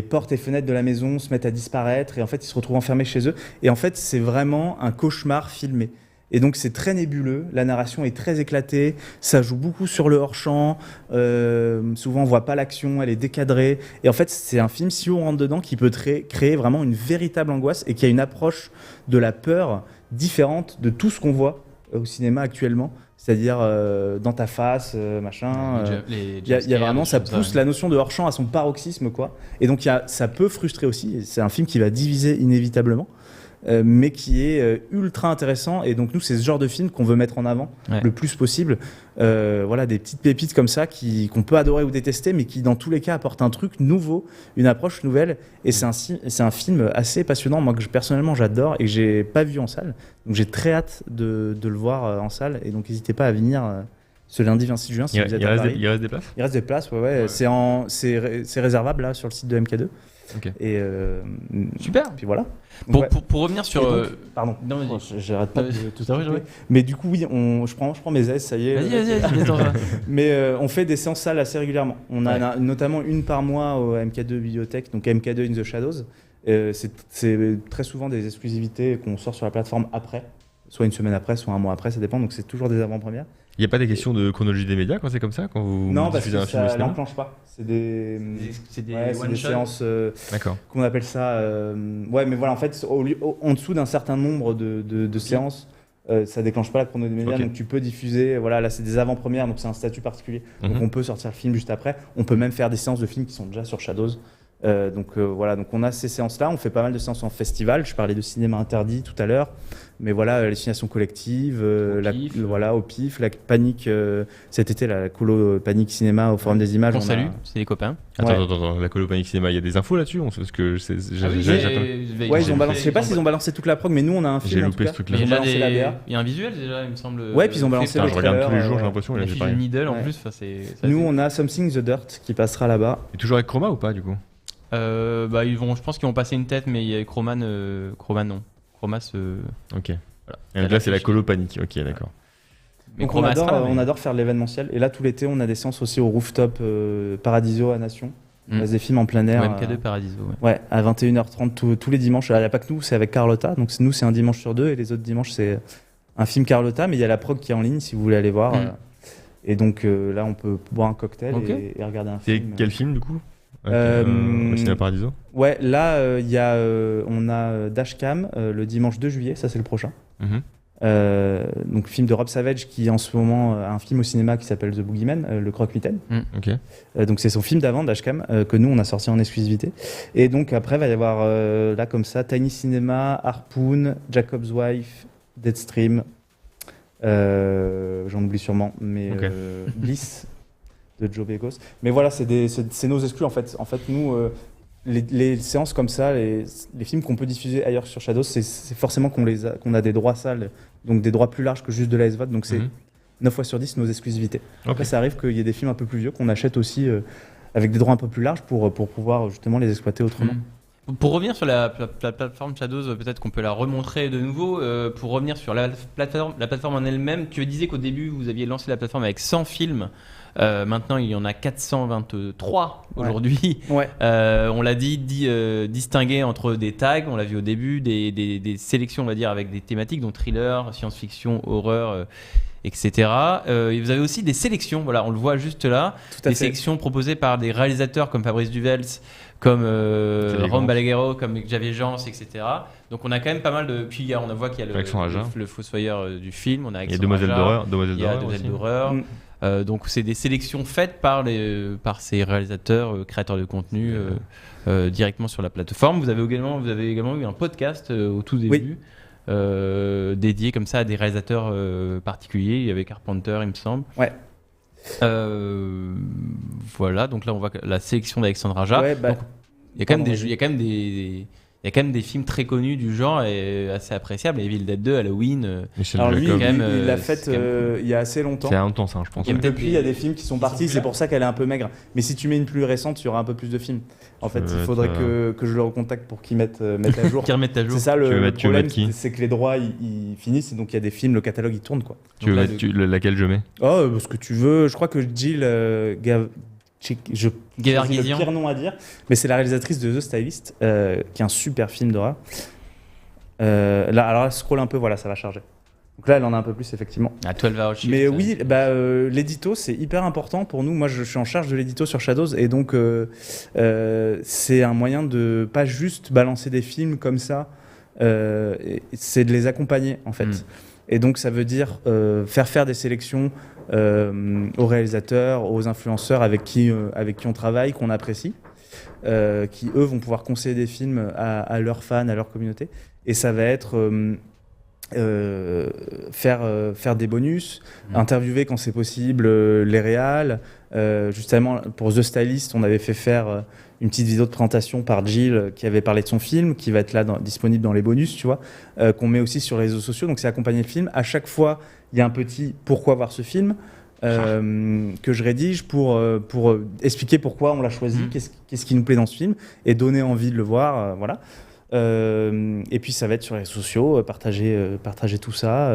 portes et fenêtres de la maison se mettent à disparaître, et en fait ils se retrouvent enfermés chez eux, et en fait c'est vraiment un cauchemar filmé. Et donc c'est très nébuleux, la narration est très éclatée, ça joue beaucoup sur le hors-champ, souvent on voit pas l'action, elle est décadrée, et en fait c'est un film, si on rentre dedans, qui peut créer vraiment une véritable angoisse, et qui a une approche de la peur différente de tout ce qu'on voit au cinéma actuellement, c'est-à-dire dans ta face, machin. Il y a vraiment, ça pousse la notion de hors-champ à son paroxysme, quoi. Et donc ça peut frustrer aussi, c'est un film qui va diviser inévitablement. Mais qui est ultra intéressant, et donc nous c'est ce genre de film qu'on veut mettre en avant le plus possible, voilà, des petites pépites comme ça qu'on peut adorer ou détester, mais qui dans tous les cas apportent un truc nouveau, une approche nouvelle, et c'est un film assez passionnant, moi que personnellement j'adore et que j'ai pas vu en salle, donc j'ai très hâte de le voir en salle, et donc n'hésitez pas à venir ce lundi 26 juin si vous êtes à Paris. Il reste des places? Il reste des places, ouais. C'est réservable là sur le site de MK2. Okay. Et super. Puis voilà. Pour revenir sur. Donc, pardon. Non, j'arrête pas de tout à l'heure. Mais du coup, oui, je prends mes aises, ça y est. Vas-y. Mais on fait des séances salles assez régulièrement. On a notamment une par mois au MK2 Bibliothèque, donc MK2 in the Shadows. C'est très souvent des exclusivités qu'on sort sur la plateforme après, soit une semaine après, soit un mois après, ça dépend. Donc c'est toujours des avant-premières. Il n'y a pas des questions de chronologie des médias quand c'est comme ça, quand vous non, parce diffusez que un film au ça cinéma? n'enclenche pas. C'est des one-shot. séances, qu'on appelle ça. Ouais, mais voilà, en fait, en dessous d'un certain nombre de séances, ça déclenche pas la chrono des médias, Ok. donc tu peux diffuser. Voilà, là c'est des avant-premières, donc c'est un statut particulier. Donc Mhm. on peut sortir le film juste après. On peut même faire des séances de films qui sont déjà sur Shadows. Voilà, donc on a ces séances-là. On fait pas mal de séances en festival. Je parlais de cinéma interdit tout à l'heure, mais voilà, les signations collectives, au PIF, la Panique cet été, la colo Panique Cinéma au Forum des Images. On on a- salue, c'est des copains. Attends, la colo Panic Cinéma, il y a des infos là-dessus parce que Ouais, ils ont balancé. Je sais pas s'ils ont balancé toute la prog, mais nous on a un J'ai film. en loupé tout ce cas. truc-là. Mais Ils il y ont a balancé la BA. il y a un visuel déjà, il me semble. Ouais, puis ils ont balancé fait le par- Je regarde tous les trailer, jours, j'ai l'impression. La Là, j'ai fiche pas du rien. middle en Ouais. plus, enfin, c'est Nous assez- on a Something the Dirt qui passera là-bas. Et toujours avec Chroma ou pas du coup? je pense qu'ils vont passer une tête, mais il y a Chroma non. Chroma Ok. voilà. Et donc là, c'est la colo Panique. Ok, d'accord. Mais Donc Chroma sera là, mais- on adore faire de l'événementiel. Et là tout l'été on a des séances aussi au rooftop Paradiso à Nation. On Mm. passe des films en plein air. Au MK2 Paradiso, ouais. Ouais, à 21h30 tous les dimanches. Alors, il n'y a pas que nous, c'est avec Carlotta. Donc nous, c'est un dimanche sur deux et les autres dimanches, c'est un film Carlotta. Mais il y a la prog qui est en ligne si vous voulez aller voir. Mm. Et donc là, on peut boire un cocktail Ok. et regarder un C'est film. quel film du coup? Euh, Au Cinéma Paradiso? Ouais, là, on a Dashcam le dimanche 2 juillet. Ça, c'est le prochain. Mhm. Donc film de Rob Savage qui en ce moment a un film au cinéma qui s'appelle The Boogeyman, le croque-mitaine. Ok. Donc c'est son film d'avant, Dashcam, que nous on a sorti en exclusivité. Et donc après va y avoir là comme ça Tiny Cinema, Harpoon, Jacob's Wife, Deadstream, j'en oublie sûrement, mais Ok. Bliss de Joe Begos. Mais voilà, c'est nos exclus en fait. En fait nous les séances comme ça, les films qu'on peut diffuser ailleurs sur Shadows, c'est forcément qu'on a des droits salles, donc des droits plus larges que juste de la SVOD. Donc c'est Mhm. 9 fois sur 10 nos exclusivités. Ok. Après, ça arrive qu'il y ait des films un peu plus vieux qu'on achète aussi avec des droits un peu plus larges pour pouvoir justement les exploiter autrement. Pour revenir sur la plateforme Shadows, peut-être qu'on peut la remontrer de nouveau. Pour revenir sur la plateforme en elle-même, tu disais qu'au début, vous aviez lancé la plateforme avec 100 films. Maintenant, il y en a 423 aujourd'hui. Ouais. On l'a distingué entre des tags, on l'a vu au début, des sélections, on va dire, avec des thématiques, donc thriller, science-fiction, horreur, etc. Et vous avez aussi des sélections, voilà, on le voit juste là, Tout à des fait. sélections proposées par des réalisateurs comme Fabrice Duvels, comme Xavier Ron Gans. Balaguerro, comme Xavier Jans, etc. Donc on a quand même pas mal de... Puis on voit qu'il y a Alexandre Aja. le Fossoyeur du film, on a Il y a Alexandre Demoiselle Aja, d'horreur. il Demoiselle y a d'horreur Demoiselle aussi. d'horreur. Mm. Donc c'est des sélections faites par ces réalisateurs, créateurs de contenu directement sur la plateforme. Vous avez également eu un podcast au tout début dédié comme ça à des réalisateurs particuliers. Il y avait Carpenter, il me semble. Ouais. Voilà, donc là on voit la sélection d'Alexandre Aja. Ouais, bah, Donc, il y a quand même pardon, des jeux, il y a quand même il y a quand même des films très connus du genre et assez appréciables. Evil Dead 2, Halloween. Michel alors lui, Jacob. quand même, il l'a c'est fait quand même il y a assez longtemps. C'est un temps ça, je pense. Il y a ouais. peut-être Depuis, il y a des films qui sont partis, c'est pour ça qu'elle est un peu maigre. Mais si tu mets une plus récente, il y aura un peu plus de films. En fait, veux il faudrait être, que je le recontacte pour qu'il mette à jour. qui remettent à jour. C'est ça Tu veux le mettre problème, qui c'est que les droits ils finissent et donc il y a des films, le catalogue il tourne quoi. Tu veux Donc là, mettre laquelle je mets? Oh, ce que tu veux. Je crois que Jill j'ai le Gavarguisian. pire nom à dire, mais c'est la réalisatrice de The Stylist, qui est un super film d'horreur. Alors là, scroll un peu, voilà, ça va charger. Donc là, elle en a un peu plus, effectivement. À 12 Hour Shift. Mais oui, l'édito, c'est hyper important pour nous. Moi, je suis en charge de l'édito sur Shadows, et donc c'est un moyen de pas juste balancer des films comme ça, c'est de les accompagner, en fait. Mm. Et donc, ça veut dire faire des sélections aux réalisateurs, aux influenceurs avec qui on travaille, qu'on apprécie, qui, eux, vont pouvoir conseiller des films à leurs fans, à leur communauté. Et ça va être faire des bonus, interviewer quand c'est possible les réals. Justement, pour The Stylist, on avait fait faire une petite vidéo de présentation par Jill qui avait parlé de son film, qui va être là disponible dans les bonus, tu vois, qu'on met aussi sur les réseaux sociaux. Donc c'est accompagné le film. À chaque fois, il y a un petit pourquoi voir ce film que je rédige pour expliquer pourquoi on l'a choisi, qu'est-ce qui nous plaît dans ce film et donner envie de le voir. Voilà. Et puis ça va être sur les réseaux sociaux, partager tout ça.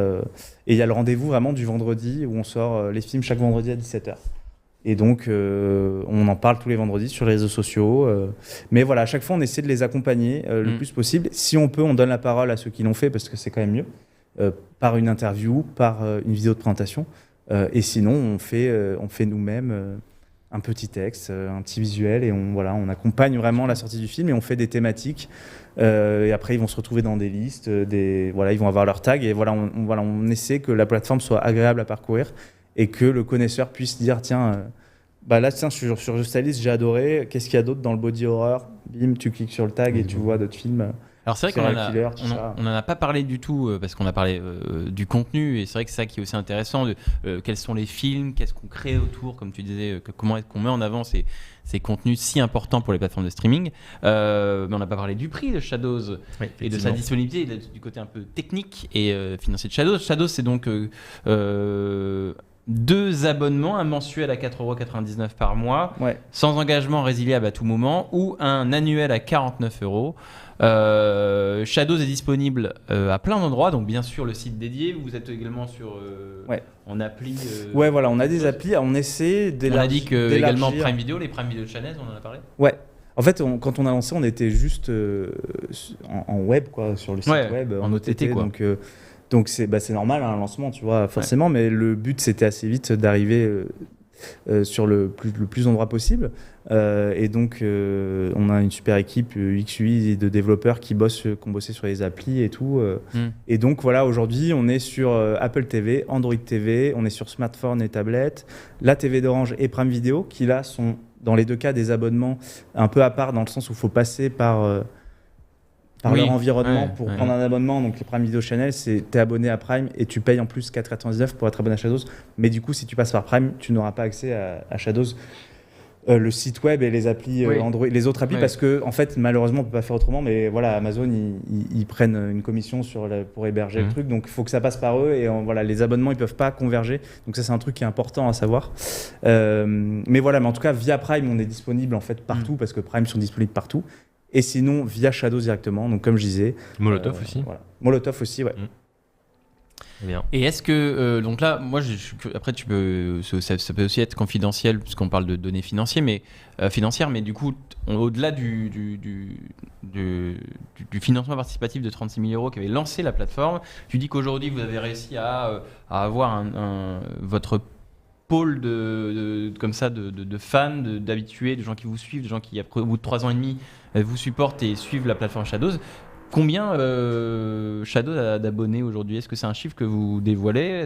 Et il y a le rendez-vous vraiment du vendredi où on sort les films chaque vendredi à 17h. Et donc, on en parle tous les vendredis sur les réseaux sociaux. Mais voilà, à chaque fois, on essaie de les accompagner le plus possible. Si on peut, on donne la parole à ceux qui l'ont fait, parce que c'est quand même mieux, par une interview, par une vidéo de présentation. Et sinon, on fait nous-mêmes un petit texte, un petit visuel, et on accompagne vraiment la sortie du film et on fait des thématiques. Et après, ils vont se retrouver dans des listes, ils vont avoir leur tag, et on essaie que la plateforme soit agréable à parcourir et que le connaisseur puisse dire tiens, sur The Stylist, j'ai adoré, qu'est-ce qu'il y a d'autre dans le body horror? Bim, tu cliques sur le tag et tu vois d'autres films. Alors c'est vrai qu'on n'en a pas parlé du tout parce qu'on a parlé du contenu, et c'est vrai que c'est ça qui est aussi intéressant, quels sont les films, qu'est-ce qu'on crée autour, comme tu disais, comment est-ce qu'on met en avant ces contenus si importants pour les plateformes de streaming. Mais on n'a pas parlé du prix de Shadows et de sa disponibilité, du côté un peu technique et financier de Shadows. Shadows, c'est donc 2 abonnements, un mensuel à 4,99€ par mois, sans engagement résiliable à tout moment, ou un annuel à 49€. Shadows est disponible à plein d'endroits, donc bien sûr le site dédié. Vous êtes également en appli. On a des applis. On essaie d'élargir. On a dit que également Prime Video, les Prime Video Channels, on en a parlé. Ouais. En fait, quand on a lancé, on était juste en web, quoi, sur le site web, en OTT, quoi. Donc c'est normal, un lancement, tu vois, forcément. Mais le but, c'était assez vite d'arriver sur le plus d'endroits possible. Et donc, on a une super équipe UX/UI et de développeurs qui ont bossé sur les applis et tout. Et donc, voilà, aujourd'hui, on est sur Apple TV, Android TV, on est sur smartphone et tablette, la TV d'Orange et Prime Video, qui là sont, dans les 2 cas, des abonnements un peu à part, dans le sens où il faut passer par leur environnement pour prendre un abonnement. Donc les Prime Video Channel, t'es abonné à Prime et tu payes en plus 4,99€ pour être abonné à Shadows. Mais du coup, si tu passes par Prime, tu n'auras pas accès à Shadows, le site web et les applis Android, les autres applis, parce que en fait, malheureusement, on peut pas faire autrement. Mais voilà, Amazon, ils prennent une commission pour héberger le truc. Donc il faut que ça passe par eux, et les abonnements, ils peuvent pas converger. Donc ça, c'est un truc qui est important à savoir. Mais en tout cas, via Prime, on est disponible en fait partout, parce que Prime sont disponibles partout. Et sinon, via Shadows directement. Donc, comme je disais. Molotov aussi. Molotov aussi, ouais. Bien. Et est-ce que. Donc là, moi, après, ça peut aussi être confidentiel, puisqu'on parle de données financières, mais du coup, au-delà du financement participatif de 36 000 € qui avait lancé la plateforme, tu dis qu'aujourd'hui, vous avez réussi à avoir votre pôle comme ça de fans, d'habitués, de gens qui vous suivent, de gens qui, au bout de 3 ans et demi, vous supportent et suivent la plateforme Shadows. Combien Shadows a d'abonnés aujourd'hui? Est-ce que c'est un chiffre que vous dévoilez?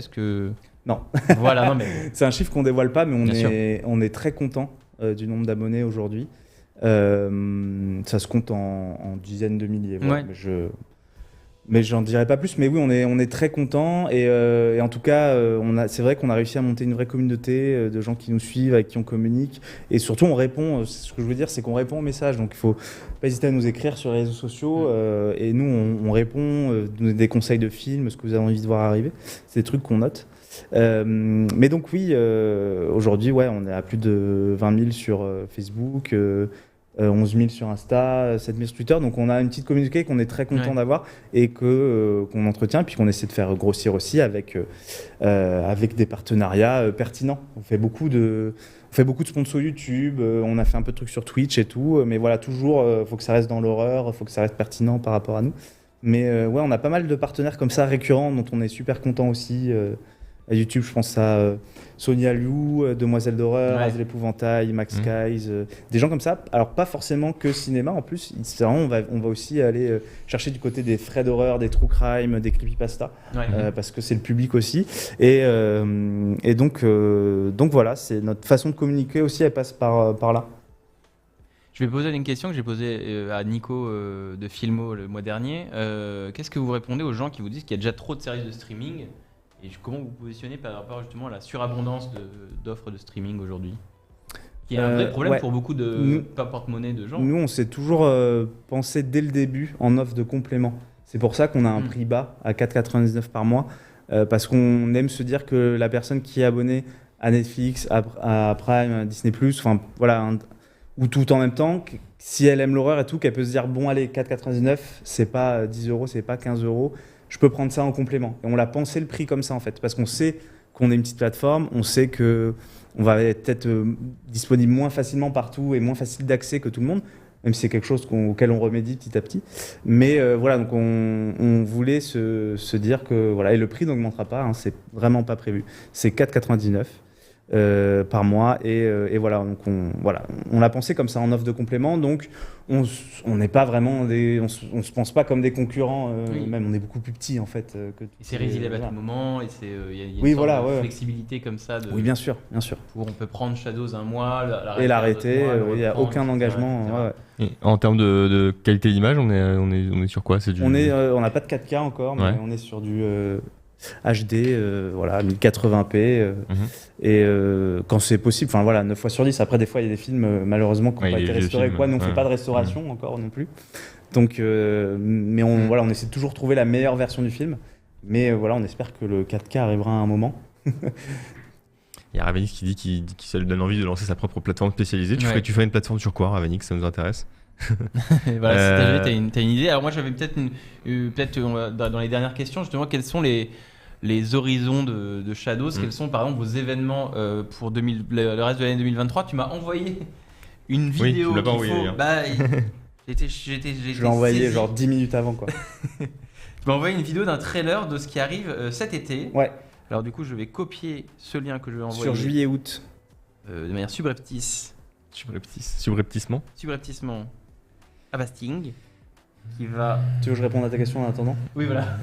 Non. Voilà, non, mais... C'est un chiffre qu'on dévoile pas, mais on est très content du nombre d'abonnés aujourd'hui. Ça se compte en dizaines de milliers. Mais j'en dirai pas plus. Mais oui, on est très content, et en tout cas, c'est vrai qu'on a réussi à monter une vraie communauté de gens qui nous suivent, avec qui on communique, et surtout on répond. Ce que je veux dire, c'est qu'on répond aux messages. Donc il faut pas hésiter à nous écrire sur les réseaux sociaux, et nous on répond, donner des conseils de films, ce que vous avez envie de voir arriver. C'est des trucs qu'on note. Mais donc oui, aujourd'hui, on est à plus de 20 000 sur Facebook. 11 000 sur Insta, 7 000 sur Twitter. Donc on a une petite communauté qu'on est très content d'avoir, et qu'on entretient, puis qu'on essaie de faire grossir aussi avec des partenariats pertinents. On fait beaucoup de sponsors YouTube, on a fait un peu de trucs sur Twitch et tout, mais voilà, toujours, faut que ça reste dans l'horreur, faut que ça reste pertinent par rapport à nous. Mais on a pas mal de partenaires comme ça récurrents, dont on est super content aussi. À YouTube, je pense à Sonia Liu, Demoiselle d'horreur, Az l'épouvantail, Max Skies, des gens comme ça. Alors pas forcément que cinéma, en plus. On va aussi aller chercher du côté des frais d'horreur, des true crime, des creepypasta, parce que c'est le public aussi. Et donc voilà, c'est notre façon de communiquer aussi, elle passe par là. Je vais poser une question que j'ai posée à Nico de Filmo le mois dernier. Qu'est-ce que vous répondez aux gens qui vous disent qu'il y a déjà trop de services de streaming? Et comment vous vous positionnez par rapport justement à la surabondance d'offres de streaming aujourd'hui, qui est un vrai problème pour beaucoup de porte-monnaie de gens? Nous, on s'est toujours pensé dès le début en offre de complément. C'est pour ça qu'on a un prix bas à 4,99€ par mois, parce qu'on aime se dire que la personne qui est abonnée à Netflix, à Prime, à Disney+, ou tout en même temps, si elle aime l'horreur et tout, qu'elle peut se dire bon allez, 4,99€, c'est pas 10€, c'est pas 15€. Je peux prendre ça en complément. Et on l'a pensé le prix comme ça, en fait, parce qu'on sait qu'on est une petite plateforme, on sait qu'on va être peut-être disponible moins facilement partout et moins facile d'accès que tout le monde, même si c'est quelque chose auquel on remédie petit à petit. Mais donc on voulait se dire que, et le prix n'augmentera pas, c'est vraiment pas prévu. C'est 4,99€. par mois et voilà, donc on l'a pensé comme ça en offre de complément, donc on n'est pas vraiment on se pense pas comme des concurrents, Oui. même on est beaucoup plus petits en fait que Et c'est résiliable à voilà. tout moment, et c'est il y a une Oui, sorte voilà, de ouais. flexibilité comme ça Oui, bien sûr. où on peut prendre Shadows un mois, Et l'arrêter, il n'y a reprendre, aucun etc., engagement. etc. Ouais. Et en termes de qualité d'image, on est sur quoi? C'est du... On n'a pas de 4K encore, mais Ouais. on est sur du HD, voilà, 1080p. Mhm. Et quand c'est possible, enfin voilà, 9 fois sur 10. Après, des fois, il y a des films, malheureusement, qui n'ont Ouais, pas il y a été des vieux restaurés. films, Quoi. Nous, on ne ouais. fait pas de restauration encore non plus. Donc, mais voilà, on essaie de toujours trouver la meilleure version du film. Mais voilà, on espère que le 4K arrivera à un moment. Il y a Ravenix qui dit que ça lui donne envie de lancer sa propre plateforme spécialisée. Ouais. Tu ferais une plateforme sur quoi, Ravenix? Ça nous intéresse. Et voilà, si t'as une idée. Alors moi j'avais dans les dernières questions justement quels sont les horizons de Shadows, quels sont par exemple vos événements pour le reste de l'année 2023. Tu m'as envoyé une Oui, vidéo tu l'as pas qu'il envoyé, faut. hein. Bah, j'étais Je l'ai envoyé saisi. genre 10 minutes avant. Quoi. Tu m'as envoyé une vidéo d'un trailer de ce qui arrive cet été. Ouais, Alors du coup je vais copier ce lien que je vais envoyer sur juillet-août. de manière Subrepticement. subrepticement à Basting qui va. Tu veux que je réponde à ta question en attendant? Oui voilà.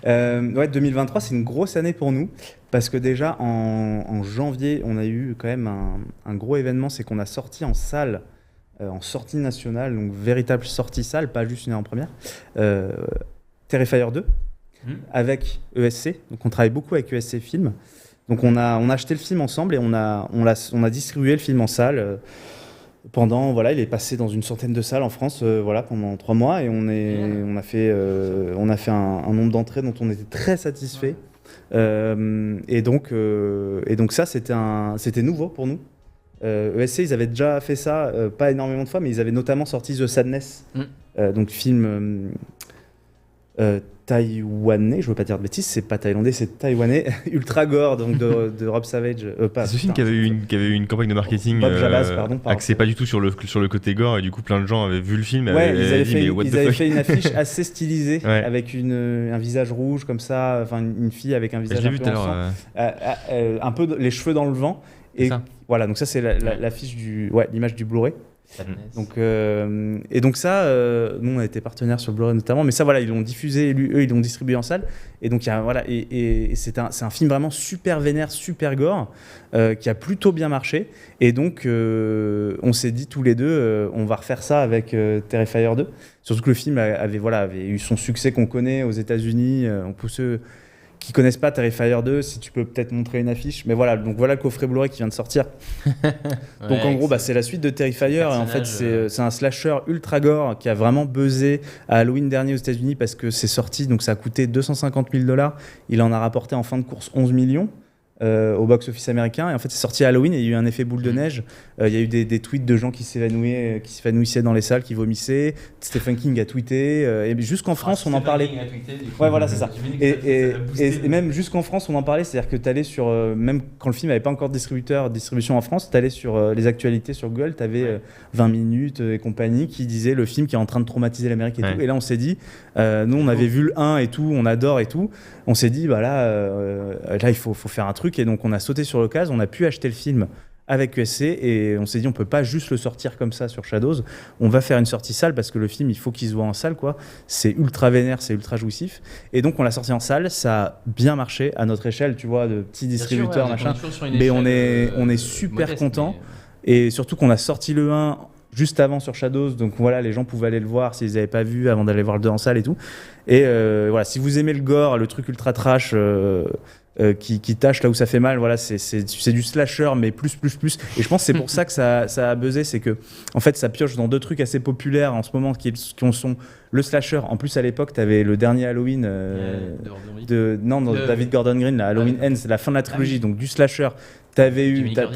Ouais, 2023, c'est une grosse année pour nous parce que déjà en janvier, on a eu quand même un gros événement, c'est qu'on a sorti en salle, en sortie nationale, donc véritable sortie salle, pas juste une en première, Terrifier 2 avec ESC. Donc on travaille beaucoup avec ESC Film. Donc on a acheté le film ensemble et on a distribué le film en salle. Pendant, voilà, il est passé dans une centaine de salles en France, voilà, pendant 3 mois, et on a fait un nombre d'entrées dont on était très satisfait. Et donc ça, c'était nouveau pour nous. ESC, ils avaient déjà fait ça, pas énormément de fois, mais ils avaient notamment sorti The Sadness, donc film taïwanais, je veux pas dire de bêtises, c'est pas thaïlandais, c'est taïwanais, ultra gore, donc de Rob Savage. C'est ce film qui avait eu une campagne de marketing Bob Jabaz, pardon. axée pas du tout sur le côté gore, et du coup plein de gens avaient vu le film et Ouais, avaient ils avaient dit mais what the fuck. fait une affiche assez stylisée, Ouais. avec un visage rouge comme ça, enfin une fille avec un Je visage l'ai un vu peu tout à en l'heure. sang, un peu les cheveux dans le vent. Et ça. voilà, donc ça c'est l'affiche l'image du Blu-ray. Sadness. Donc ça, nous on a été partenaires sur Blu-ray notamment, mais ça voilà, ils l'ont diffusé, eux ils l'ont distribué en salle, et donc voilà, et c'est un film vraiment super vénère, super gore, qui a plutôt bien marché, et donc on s'est dit tous les deux, on va refaire ça avec Terrifier 2, surtout que le film avait eu son succès qu'on connaît aux États-Unis, pour ceux qui connaissent pas Terrifier 2, si tu peux peut-être montrer une affiche, mais voilà, donc voilà le coffret Blu-ray qui vient de sortir. Donc en gros, c'est la suite de Terrifier. Et en fait, c'est un slasher ultra gore qui a vraiment buzzé à Halloween dernier aux États-Unis parce que c'est sorti, donc ça a coûté $250 000. Il en a rapporté en fin de course 11 millions. Au box-office américain, et en fait c'est sorti à Halloween et il y a eu un effet boule de neige. Il y a eu des tweets de gens qui s'évanouissaient dans les salles, qui vomissaient. Stephen King a tweeté, et jusqu'en France on en parlait. Ouais, voilà, c'est ça. Et même jusqu'en France on en parlait, c'est-à-dire que tu allais sur, même quand le film n'avait pas encore de distribution en France, tu allais sur les actualités sur Google, tu avais 20 minutes et compagnie qui disaient le film qui est en train de traumatiser l'Amérique et tout. Et là on s'est dit, nous on avait vu le 1 et tout, on adore et tout. On s'est dit, bah là il faut faire un truc, et donc on a sauté sur l'occasion, on a pu acheter le film avec USC, et on s'est dit on peut pas juste le sortir comme ça sur Shadows, on va faire une sortie salle parce que le film il faut qu'il se voit en salle, quoi. C'est ultra vénère, c'est ultra jouissif, et donc on l'a sorti en salle, ça a bien marché à notre échelle, tu vois, de petits distributeurs, machin, mais on est super content, et surtout qu'on a sorti le 1 juste avant sur Shadows, donc voilà, les gens pouvaient aller le voir s'ils n'avaient pas vu avant d'aller voir le 2 en salle et tout, et voilà, si vous aimez le gore, le truc ultra trash, qui tâche là où ça fait mal, voilà, c'est du slasher mais plus, et je pense que c'est pour ça que ça a buzzé, c'est que en fait ça pioche dans 2 trucs assez populaires en ce moment qui sont le slasher. En plus à l'époque t'avais le dernier Halloween David Gordon Green, là, Halloween Ends, c'est la fin de la trilogie, donc du slasher. T'as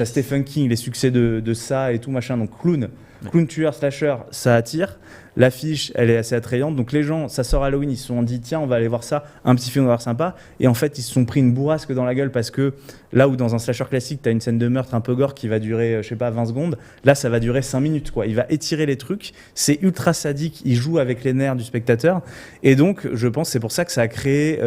Stephen King, les succès de ça et tout machin, donc Clown, Clown tueur, slasher, ça attire. L'affiche, elle est assez attrayante. Donc les gens, ça sort Halloween, ils se sont dit tiens, on va aller voir ça, un petit film d'horreur sympa. Et en fait, ils se sont pris une bourrasque dans la gueule parce que là où dans un slasher classique, t'as une scène de meurtre un peu gore qui va durer, 20 secondes, là, ça va durer 5 minutes, quoi. Il va étirer les trucs. C'est ultra sadique. Il joue avec les nerfs du spectateur. Et donc, je pense que c'est pour ça que ça a créé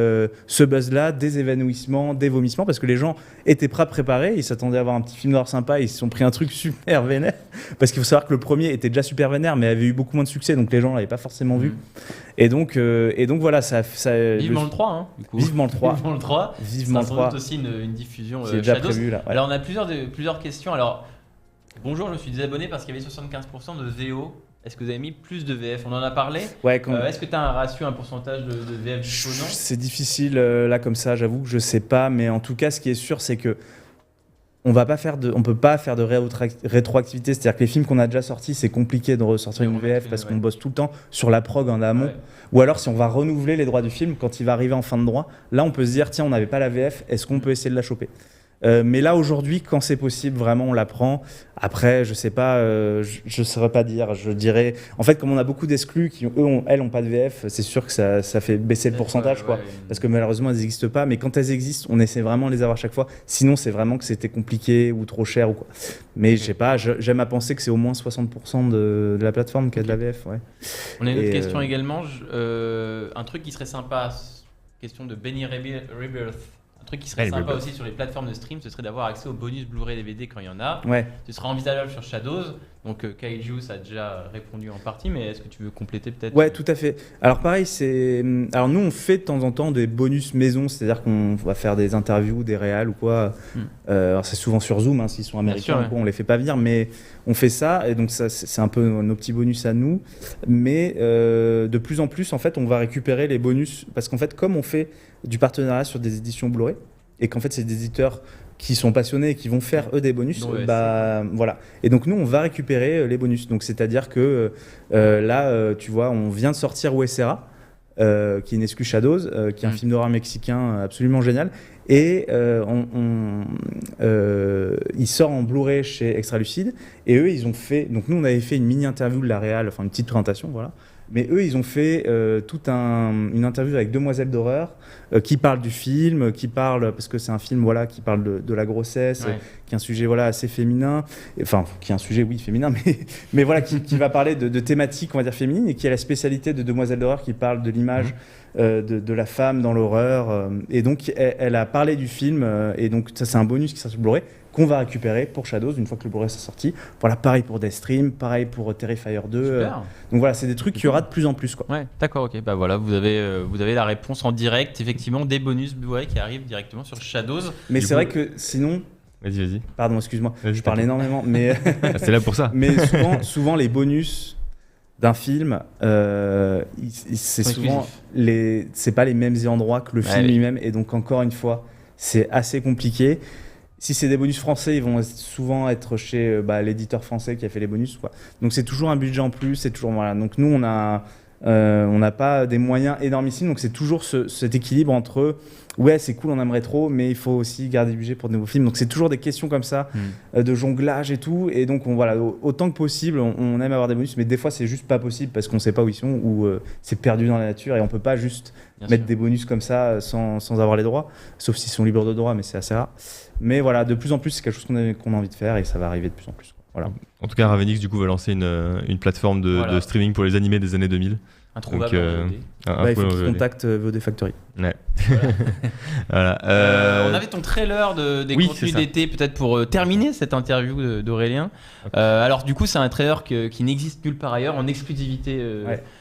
ce buzz-là, des évanouissements, des vomissements, parce que les gens étaient prêts à préparer. Ils s'attendaient à avoir un petit film d'horreur sympa. Ils se sont pris un truc super vénère. Parce qu'il faut savoir que le premier était déjà super vénère, mais avait eu beaucoup moins de succès. Donc les gens l'avaient pas forcément vu. Et donc voilà, ça Vivement le 3, hein, du coup. Vivement le 3. Vivement le 3. Vivement le Ça 3. doute aussi une diffusion C'est déjà Shadows. prévu là. Ouais. Alors on a plusieurs questions. Alors bonjour, je me suis désabonné parce qu'il y avait 75% de VO. Est-ce que vous avez mis plus de VF? On en a parlé. Ouais, Est-ce que tu as un ratio, un pourcentage de VF dispo? Non. C'est difficile là comme ça, j'avoue que je sais pas, mais en tout cas, ce qui est sûr, c'est que on peut pas faire de rétroactivité, c'est-à-dire que les films qu'on a déjà sortis, c'est compliqué de ressortir une VF parce qu'on bosse tout le temps sur la prog en amont. Ouais. Ou alors si on va renouveler les droits du film quand il va arriver en fin de droit, là on peut se dire tiens, on n'avait pas la VF, est-ce qu'on peut essayer de la choper? Mais là aujourd'hui, quand c'est possible, vraiment on la prend. Après, je sais pas, je saurais pas dire. Je dirais, en fait, comme on a beaucoup d'exclus qui elles ont pas de VF, c'est sûr que ça fait baisser le pourcentage, quoi. Parce que malheureusement elles n'existent pas. Mais quand elles existent, on essaie vraiment de les avoir chaque fois. Sinon, c'est vraiment que c'était compliqué ou trop cher ou quoi. Mais je sais pas, j'aime à penser que c'est au moins 60% de la plateforme qui a de la VF. Ouais. On a une autre question également. Un truc qui serait sympa, question de Benny Rebirth. Un truc qui serait sympa aussi sur les plateformes de stream, ce serait d'avoir accès aux bonus Blu-ray DVD quand il y en a. Ouais. Ce sera envisageable sur Shadows. Donc Kaiju, ça a déjà répondu en partie, mais est-ce que tu veux compléter peut-être? Ouais, tout à fait. Alors pareil, alors nous on fait de temps en temps des bonus maison, c'est-à-dire qu'on va faire des interviews, des réals ou quoi. Alors c'est souvent sur Zoom, hein, s'ils sont américains, sûr, ouais. on les fait pas venir, mais on fait ça et donc ça c'est un peu nos petits bonus à nous. Mais de plus en plus, en fait, on va récupérer les bonus parce qu'en fait, comme on fait du partenariat sur des éditions Blu-ray et qu'en fait c'est des éditeurs qui sont passionnés et qui vont faire eux des bonus, voilà. Et donc nous on va récupérer les bonus. Donc c'est-à-dire que là, tu vois, on vient de sortir Uesera, qui est une exclu Shadows, qui est un film d'horreur mexicain absolument génial. Et il sort en Blu-ray chez Extra Lucide. Et eux, ils ont fait. Donc nous, on avait fait une mini interview de la réal, enfin une petite présentation, voilà. Mais eux, ils ont fait une interview avec Demoiselle d'horreur qui parle du film, parce que c'est un film qui parle de la grossesse, qui est un sujet assez féminin, enfin qui est un sujet féminin, mais voilà qui va parler de thématiques on va dire féminines et qui a la spécialité de Demoiselle d'horreur qui parle de l'image de la femme dans l'horreur et donc elle a parlé du film et donc ça c'est un bonus qui sera sur Blu-ray qu'on va récupérer pour Shadows une fois que le Blu-ray sera sorti. Voilà, pareil pour Deathstream, pareil pour Terrifier 2. Donc voilà, c'est des trucs qu'il y aura de plus en plus, quoi. Ouais, d'accord, ok. Bah voilà, vous avez la réponse en direct, effectivement, des bonus Blu-ray qui arrivent directement sur Shadows. Mais c'est vrai que sinon. Vas-y. Pardon, excuse-moi, je parle énormément, mais. C'est là pour ça. Mais souvent les bonus d'un film, c'est souvent c'est pas les mêmes endroits que le film lui-même, et donc encore une fois, c'est assez compliqué. Si c'est des bonus français, ils vont souvent être chez l'éditeur français qui a fait les bonus, quoi. Donc c'est toujours un budget en plus, c'est toujours voilà. Donc nous on n'a pas des moyens énormissimes, donc c'est toujours cet équilibre entre c'est cool, on aimerait trop, mais il faut aussi garder du budget pour de nouveaux films. Donc c'est toujours des questions comme ça, de jonglage et tout. Et donc autant que possible, on aime avoir des bonus, mais des fois c'est juste pas possible parce qu'on sait pas où ils sont ou c'est perdu dans la nature et on peut pas juste mettre des bonus comme ça sans avoir les droits, sauf s'ils sont libres de droits, mais c'est assez rare. Mais voilà, de plus en plus, c'est quelque chose qu'on a envie de faire et ça va arriver de plus en plus. Voilà. En tout cas, Ravenix du coup va lancer une plateforme de streaming pour les animés des années 2000. Introuvable il faut qu'ils contactent VOD Factory. Ouais. Voilà. On avait ton trailer des contenus d'été, peut-être pour terminer cette interview d'Aurélien. Alors du coup, c'est un trailer qui n'existe nulle part ailleurs, en exclusivité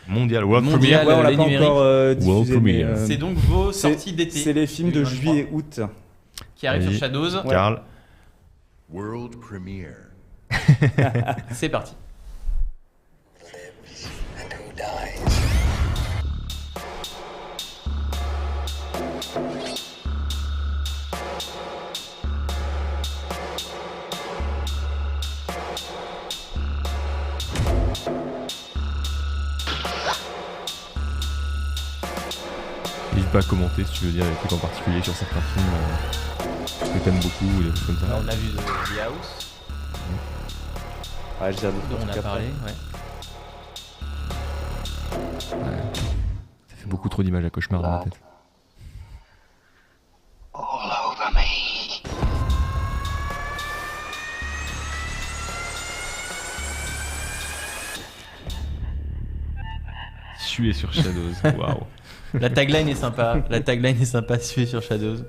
mondiale, World Premiere. On l'a pas encore diffusé. C'est donc vos sorties d'été. C'est les films de juillet et août. Qui arrivent sur Shadows. Karl. World Premiere. C'est parti. N'hésite pas à commenter si tu veux dire des trucs en particulier sur certains films que t'aimes beaucoup ou des trucs comme ça. On a vu The House. Ouais, je dirais dont on a après. parlé. Ouais. Ça fait beaucoup trop d'images à cauchemar dans ma tête. Suer sur Shadows, waouh. La tagline est sympa. Suer sur Shadows.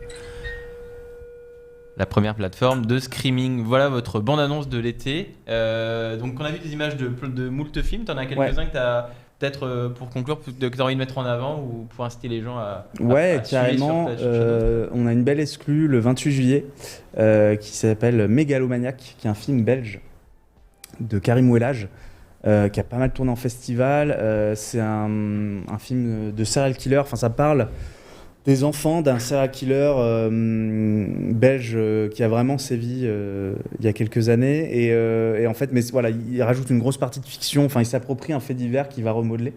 La première plateforme de streaming. Voilà votre bande-annonce de l'été. Donc on a vu des images de moult films. T'en as quelques-uns que t'as peut-être pour conclure que t'as envie de mettre en avant ou pour inciter les gens à Ouais, à suer carrément. sur Shadows. On a une belle exclue le 28 juillet qui s'appelle Mégalomaniac, qui est un film belge de Karim Ouelage. Qui a pas mal tourné en festival. C'est un film de serial killer. Enfin, ça parle des enfants d'un serial killer belge qui a vraiment sévi il y a quelques années. Et en fait, mais voilà, il rajoute une grosse partie de fiction. Enfin, il s'approprie un fait divers qu'il va remodeler.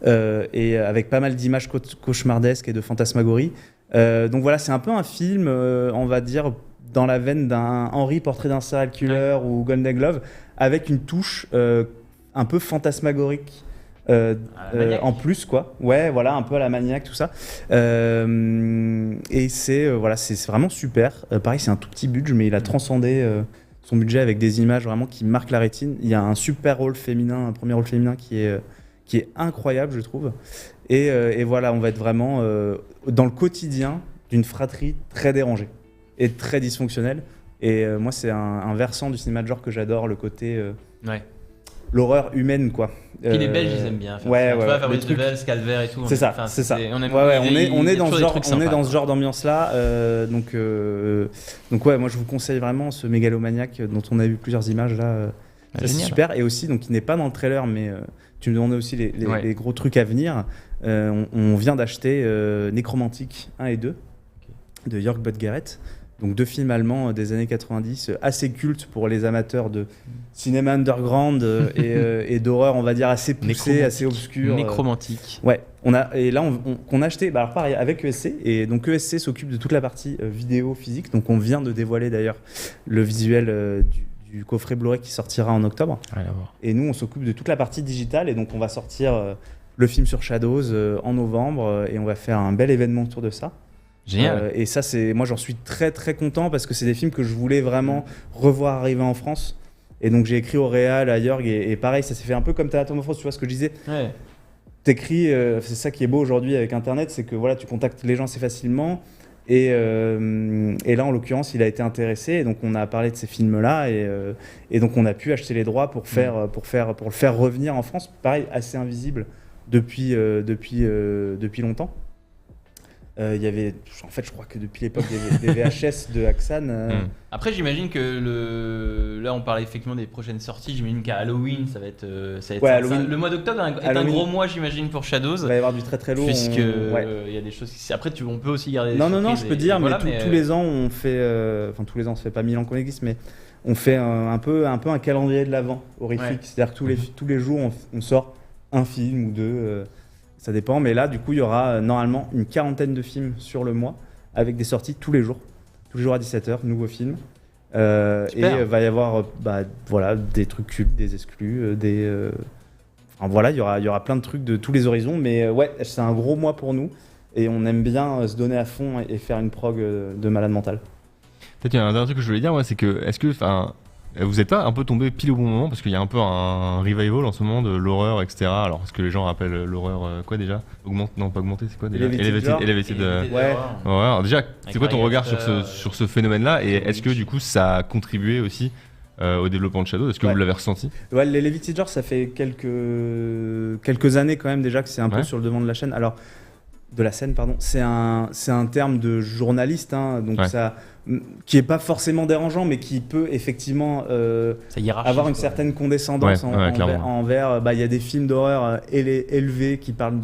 Et avec pas mal d'images cauchemardesques et de fantasmagorie. Donc voilà, c'est un peu un film, on va dire, dans la veine d'un Henry, portrait d'un serial killer ou Golden Glove, avec une touche un peu fantasmagorique en plus, quoi. Ouais, voilà, un peu à la Maniac, tout ça. Et c'est voilà, c'est vraiment super. Pareil, c'est un tout petit budget, mais il a transcendé son budget avec des images vraiment qui marquent la rétine. Il y a un super rôle féminin, un premier rôle féminin qui est incroyable, je trouve. Et voilà, on va être vraiment dans le quotidien d'une fratrie très dérangée et très dysfonctionnelle. Et moi, c'est un versant du cinéma de genre que j'adore, le côté l'horreur humaine, quoi. Puis les Belges, ils aiment bien. Tu vois, Fabrice Lebel, Scalver et tout. C'est ça. On aime on est dans ce genre d'ambiance-là. Donc ouais, moi je vous conseille vraiment ce Mégalomaniac dont on a vu plusieurs images là. Ça, c'est super. Et aussi, donc il n'est pas dans le trailer, mais tu me demandais aussi les gros trucs à venir. On vient d'acheter Nécromantique 1 et 2 de Jörg Buttgereth. Donc 2 films allemands des années 90, assez cultes pour les amateurs de cinéma underground et d'horreur, on va dire, assez poussée, assez obscure. Nécromantique. Ouais, qu'on a acheté, alors pareil, avec ESC. Et donc ESC s'occupe de toute la partie vidéo physique. Donc on vient de dévoiler d'ailleurs le visuel du coffret Blu-ray qui sortira en octobre. Et nous, on s'occupe de toute la partie digitale. Et donc on va sortir le film sur Shadows en novembre. Et on va faire un bel événement autour de ça. Génial. Et ça, moi j'en suis très très content parce que c'est des films que je voulais vraiment revoir arriver en France. Et donc j'ai écrit au réal, à Jörg, et pareil, ça s'est fait un peu comme Thanatom of France, tu vois ce que je disais. Ouais. T'écris, c'est ça qui est beau aujourd'hui avec Internet, c'est que voilà, tu contactes les gens assez facilement. Et là, en l'occurrence, il a été intéressé, et donc on a parlé de ces films-là, et donc on a pu acheter les droits pour le faire revenir en France. Pareil, assez invisible depuis longtemps. Il y avait, en fait, je crois que depuis l'époque des VHS de Axan. Après, j'imagine que là, on parlait effectivement des prochaines sorties. J'imagine qu'à Halloween, ça va être Halloween. le mois d'octobre est un gros mois, j'imagine, pour Shadows. Il va y avoir du très très lourd. Puisque il y a des choses. Après, on peut aussi garder. Non, je peux dire, mais tous les ans, on fait. Enfin, tous les ans, ça fait pas 1000 ans qu'on existe, mais on fait un peu un calendrier de l'Avent horrifique. Ouais. C'est-à-dire que tous les jours, on sort un film ou deux. Ça dépend, mais là, du coup, il y aura normalement une 40aine de films sur le mois, avec des sorties tous les jours à 17h, nouveaux films. Et va y avoir des trucs cultes, des exclus, voilà, il y aura plein de trucs de tous les horizons, mais ouais, c'est un gros mois pour nous, et on aime bien se donner à fond et faire une prog de malade mental. Peut-être il y a un dernier truc que je voulais dire, c'est que, vous êtes pas un peu tombé pile au bon moment parce qu'il y a un peu un revival en ce moment de l'horreur, etc. Alors, ce que les gens appellent l'horreur, quoi déjà Non, pas augmenté, c'est quoi déjà Elevated. Ouais. Alors déjà, c'est quoi ton regard sur ce phénomène-là et est-ce que du coup ça a contribué aussi au développement de Shadow? Est-ce que vous l'avez ressenti? Ouais, les Elevated Genre, ça fait quelques années quand même déjà que c'est un peu sur le devant de la chaîne. Alors, de la scène, pardon. C'est un terme de journaliste, hein, donc ça, qui est pas forcément dérangeant, mais qui peut effectivement avoir une certaine condescendance envers. Il y a des films d'horreur élevés qui parlent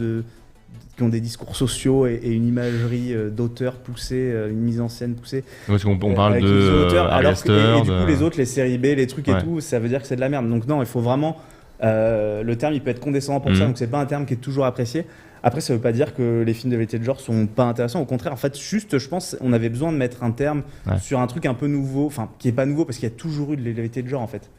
qui ont des discours sociaux et une imagerie d'auteur poussée, une mise en scène poussée. Parce qu'on parle de Ari Aster, et du coup les autres, les séries B, les trucs et tout, ça veut dire que c'est de la merde. Donc non, il faut vraiment. Le terme, il peut être condescendant pour ça, donc c'est pas un terme qui est toujours apprécié. Après, ça veut pas dire que les films d'Elevated Genre sont pas intéressants. Au contraire, en fait, juste, je pense, on avait besoin de mettre un terme sur un truc un peu nouveau, enfin, qui est pas nouveau parce qu'il y a toujours eu de l'Elevated Genre, en fait.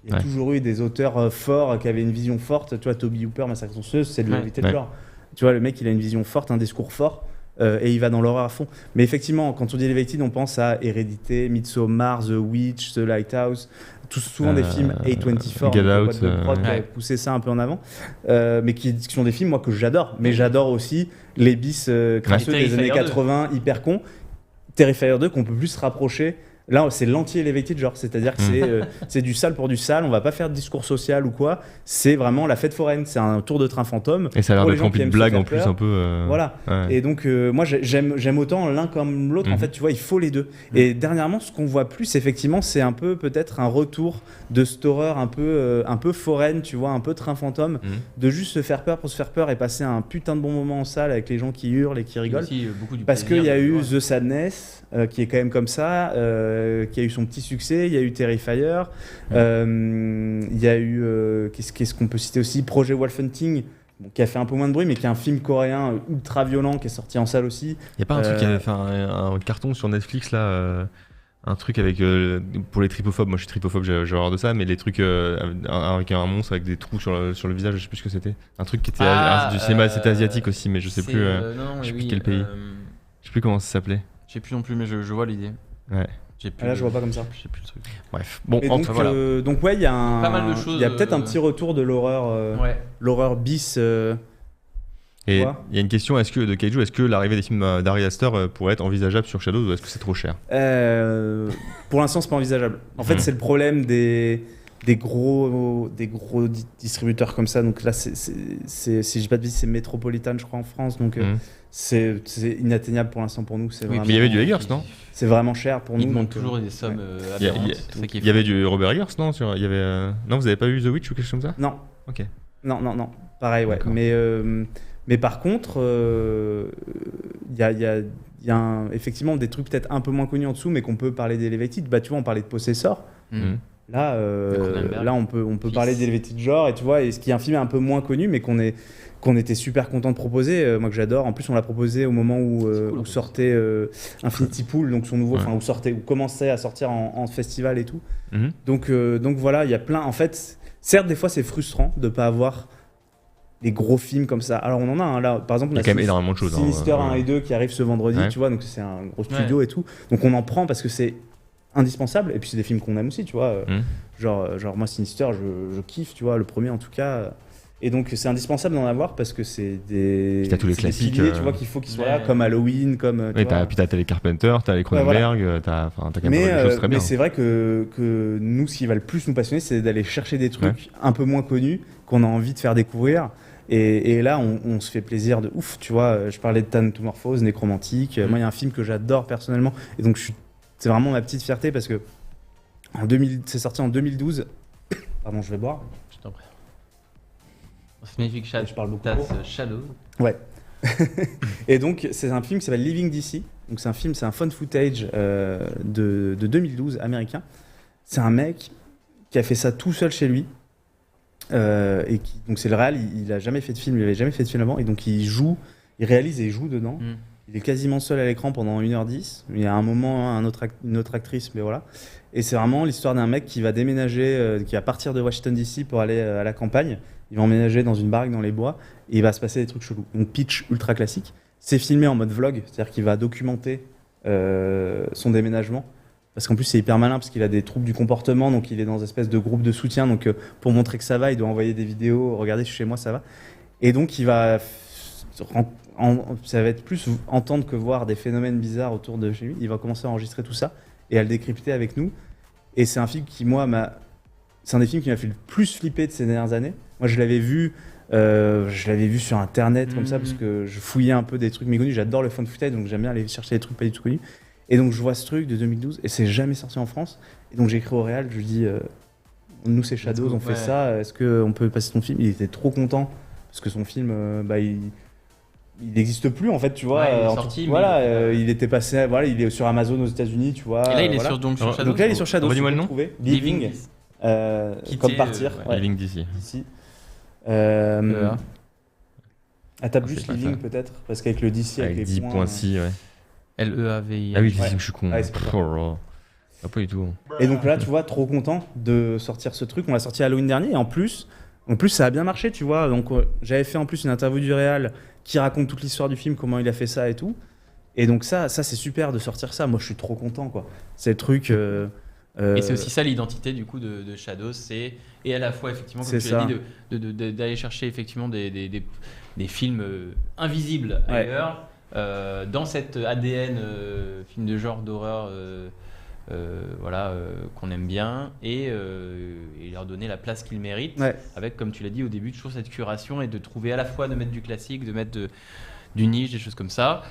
Il y a toujours eu des auteurs forts qui avaient une vision forte. Tu vois, Toby Hooper, Massacre sonceuse, c'est de la vérité de genre. Tu vois, le mec, il a une vision forte, un discours fort, et il va dans l'horreur à fond. Mais effectivement, quand on dit Elevated, on pense à Hérédité, Midsommar, The Witch, The Lighthouse, souvent des films A24, Get donc, Out, boîte de prod qui a poussé ça un peu en avant, mais qui sont des films moi que j'adore. Mais j'adore aussi les bis crasseux des années 80, hyper cons. Terrifier 2 qu'on peut plus se rapprocher. Là, c'est l'anti-elevated, genre, c'est-à-dire que c'est du sale pour du sale, on va pas faire de discours social ou quoi, c'est vraiment la fête foraine, c'est un tour de train fantôme. Et ça a l'air d'être rempli de blagues en plus, un peu. Voilà. Ouais. Et donc, moi, j'aime autant l'un comme l'autre, en fait, tu vois, il faut les deux. Et dernièrement, ce qu'on voit plus, effectivement, c'est un peu peut-être un retour de cette horreur un peu foraine, tu vois, un peu train fantôme, de juste se faire peur pour se faire peur et passer un putain de bon moment en salle avec les gens qui hurlent et qui rigolent. Aussi, beaucoup du Parce qu'il plaisir y a de eu voir. The Sadness, qui est quand même comme ça, qui a eu son petit succès. Il y a eu Terrifier. Il y a eu, qu'est-ce qu'on peut citer aussi, Projet Wolfenting, qui a fait un peu moins de bruit, mais qui est un film coréen ultra violent qui est sorti en salle aussi. Il y a pas un truc qui avait fait un carton sur Netflix là, un truc avec pour les tripophobes. Moi, je suis tripophobe, j'ai horreur de ça, mais les trucs avec un monstre avec des trous sur le visage, je sais plus ce que c'était. Un truc qui était du cinéma, c'était asiatique aussi, mais je sais plus. Je sais plus quel pays. Je sais plus comment ça s'appelait. Je sais plus non plus, mais je vois l'idée. Ouais. Là, je vois pas comme ça. Je sais plus le truc. Bref. Bon, Et enfin voilà. donc ouais, il y a Pas mal de choses, il y a peut-être un petit retour de l'horreur, l'horreur bis. Et il quoi y a une question de Kaiju, est-ce que l'arrivée des films d'Ari Aster pourrait être envisageable sur Shadows ou est-ce que c'est trop cher? Pour l'instant, c'est pas envisageable. En fait, c'est le problème des gros distributeurs comme ça. Donc là, si je dis pas de bêtises, c'est Metropolitan, je crois, en France. Donc c'est inatteignable pour l'instant pour nous. C'est Oui, vraiment, Mais il y avait du Eggers, non? c'est vraiment cher pour Ils nous. demandent donc, toujours des sommes Il y a- aberrantes. il y a- c'est ça qui est Il y avait du Robert Eggers, non? Il y avait, non, vous avez pas eu The Witch ou quelque chose comme ça? Non. Ok. Non. Pareil, ouais. D'accord. Mais par contre, il y a effectivement des trucs peut-être un peu moins connus en dessous, mais qu'on peut parler d'Elevated. Bah, tu vois, on parlait de Possessor. Mhm. Là, Cronenberg. on peut Fils. parler d'Elevated genre, et tu vois, et ce qui est un film un peu moins connu, mais qu'on était super content de proposer, moi que j'adore. En plus, on l'a proposé au moment où, cool, en où plus. sortait Infinity Pool, donc son nouveau, Ouais. enfin où commençait à sortir en festival et tout. Mhm. Donc voilà, il y a plein. En fait, certes, des fois, c'est frustrant de pas avoir des gros films comme ça. Alors on en a un là, par exemple, Il y a quand même énormément de choses. Sinister 1 et 2 qui arrivent ce vendredi, Ouais. tu vois, donc c'est un gros studio et tout. Donc on en prend parce que c'est indispensable, et puis c'est des films qu'on aime aussi, tu vois. Genre moi Sinister, je kiffe, tu vois, le premier en tout cas. Et donc c'est indispensable d'en avoir parce que c'est des, Puis t'as tous les c'est des classiques, piliers, tu vois, qu'il faut qu'ils soient là, Ouais. comme Halloween, comme. tu Oui, vois. puis t'as les Carpenter, t'as les Cronenberg, t'as quand même pas mal de choses très Mais bien. c'est vrai que nous, ce qui va le plus nous passionner, c'est d'aller chercher des trucs un peu moins connus qu'on a envie de faire découvrir. Et là, on se fait plaisir de ouf, tu vois. Je parlais de Thanatomorphose, Nécromantique. Moi, il y a un film que j'adore personnellement. Et donc, c'est vraiment ma petite fierté parce que c'est sorti en 2012. Pardon, je vais boire. Je t'en prie. Magnifique Shadow. Je parle beaucoup. Shadow. Ouais. Et donc, c'est un film qui s'appelle Living DC. Donc, c'est un found footage de 2012 américain. C'est un mec qui a fait ça tout seul chez lui. Donc, c'est le réal, il a jamais fait de film, il avait jamais fait de film avant. Et donc, il réalise et il joue dedans. Il est quasiment seul à l'écran pendant 1h10. Il y a un moment, une autre actrice, mais voilà. Et c'est vraiment l'histoire d'un mec qui va déménager, qui va partir de Washington DC pour aller à la campagne. Il va emménager dans une baraque dans les bois et il va se passer des trucs chelous. Donc pitch ultra classique. C'est filmé en mode vlog, c'est-à-dire qu'il va documenter son déménagement. Parce qu'en plus c'est hyper malin parce qu'il a des troubles du comportement, donc il est dans une espèce de groupe de soutien. Donc pour montrer que ça va, il doit envoyer des vidéos. Regardez, chez moi ça va. Et donc il va ça va être plus entendre que voir des phénomènes bizarres autour de chez lui. Il va commencer à enregistrer tout ça et à le décrypter avec nous. Et c'est un film qui, moi, c'est un des films qui m'a fait le plus flipper de ces dernières années. Moi, je l'avais vu sur Internet, comme ça, parce que je fouillais un peu des trucs méconnus. J'adore le found footage, donc j'aime bien aller chercher des trucs pas du tout connus. Et donc, je vois ce truc de 2012, et c'est jamais sorti en France. Et donc, j'ai écrit au réal, je lui dis, nous, c'est Shadows, on fait ça, est-ce qu'on peut passer ton film? Il était trop content, parce que son film, il n'existe plus en fait, tu vois. Ouais, il est sorti, il était passé, voilà, il est sur Amazon aux États-Unis, tu vois. Et là, il est voilà. sur Shadow. Donc là, il est sur Shadow. Redis-moi le nom. Living, Quitter, comme partir. ouais. Living DC. Ici. EA. Tape Ah, juste c'est pas Living ça. peut-être, parce qu'avec le DC, avec Avec les points. 10.6, ouais. LEAVI. Ah oui, Ouais. je suis con. Ouais, c'est pas Oh là là. Ah, pas du tout. Et donc là, tu vois, trop content de sortir ce truc. On l'a sorti Halloween dernier et en plus, ça a bien marché, tu vois. Donc j'avais fait en plus une interview du réal qui raconte toute l'histoire du film, comment il a fait ça et tout. Et donc ça c'est super de sortir ça. Moi, je suis trop content, quoi. C'est le truc. Et c'est aussi ça l'identité du coup de Shadows, c'est et à la fois effectivement comme C'est tu l'as ça. dit d'aller chercher effectivement des films invisibles Ouais. ailleurs dans cet ADN film de genre d'horreur qu'on aime bien et leur donner la place qu'ils méritent Ouais. avec comme tu l'as dit au début toujours cette curation et de trouver à la fois de mettre du classique, de mettre du niche, des choses comme ça.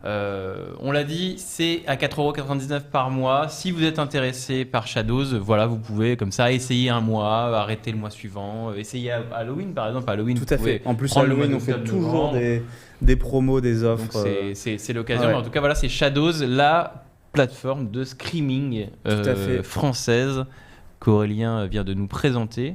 On l'a dit, c'est à 4,99€ par mois. Si vous êtes intéressé par Shadows, voilà, vous pouvez comme ça essayer un mois, arrêter le mois suivant, essayer Halloween par exemple. Halloween, Tout vous à pouvez fait. En plus, prendre le Halloween, mois on fait d'octobre, toujours novembre. des promos, des Donc offres. c'est l'occasion. ouais. Mais en tout cas, voilà, c'est Shadows, la plateforme de streaming Tout à fait. française qu'Aurélien vient de nous présenter.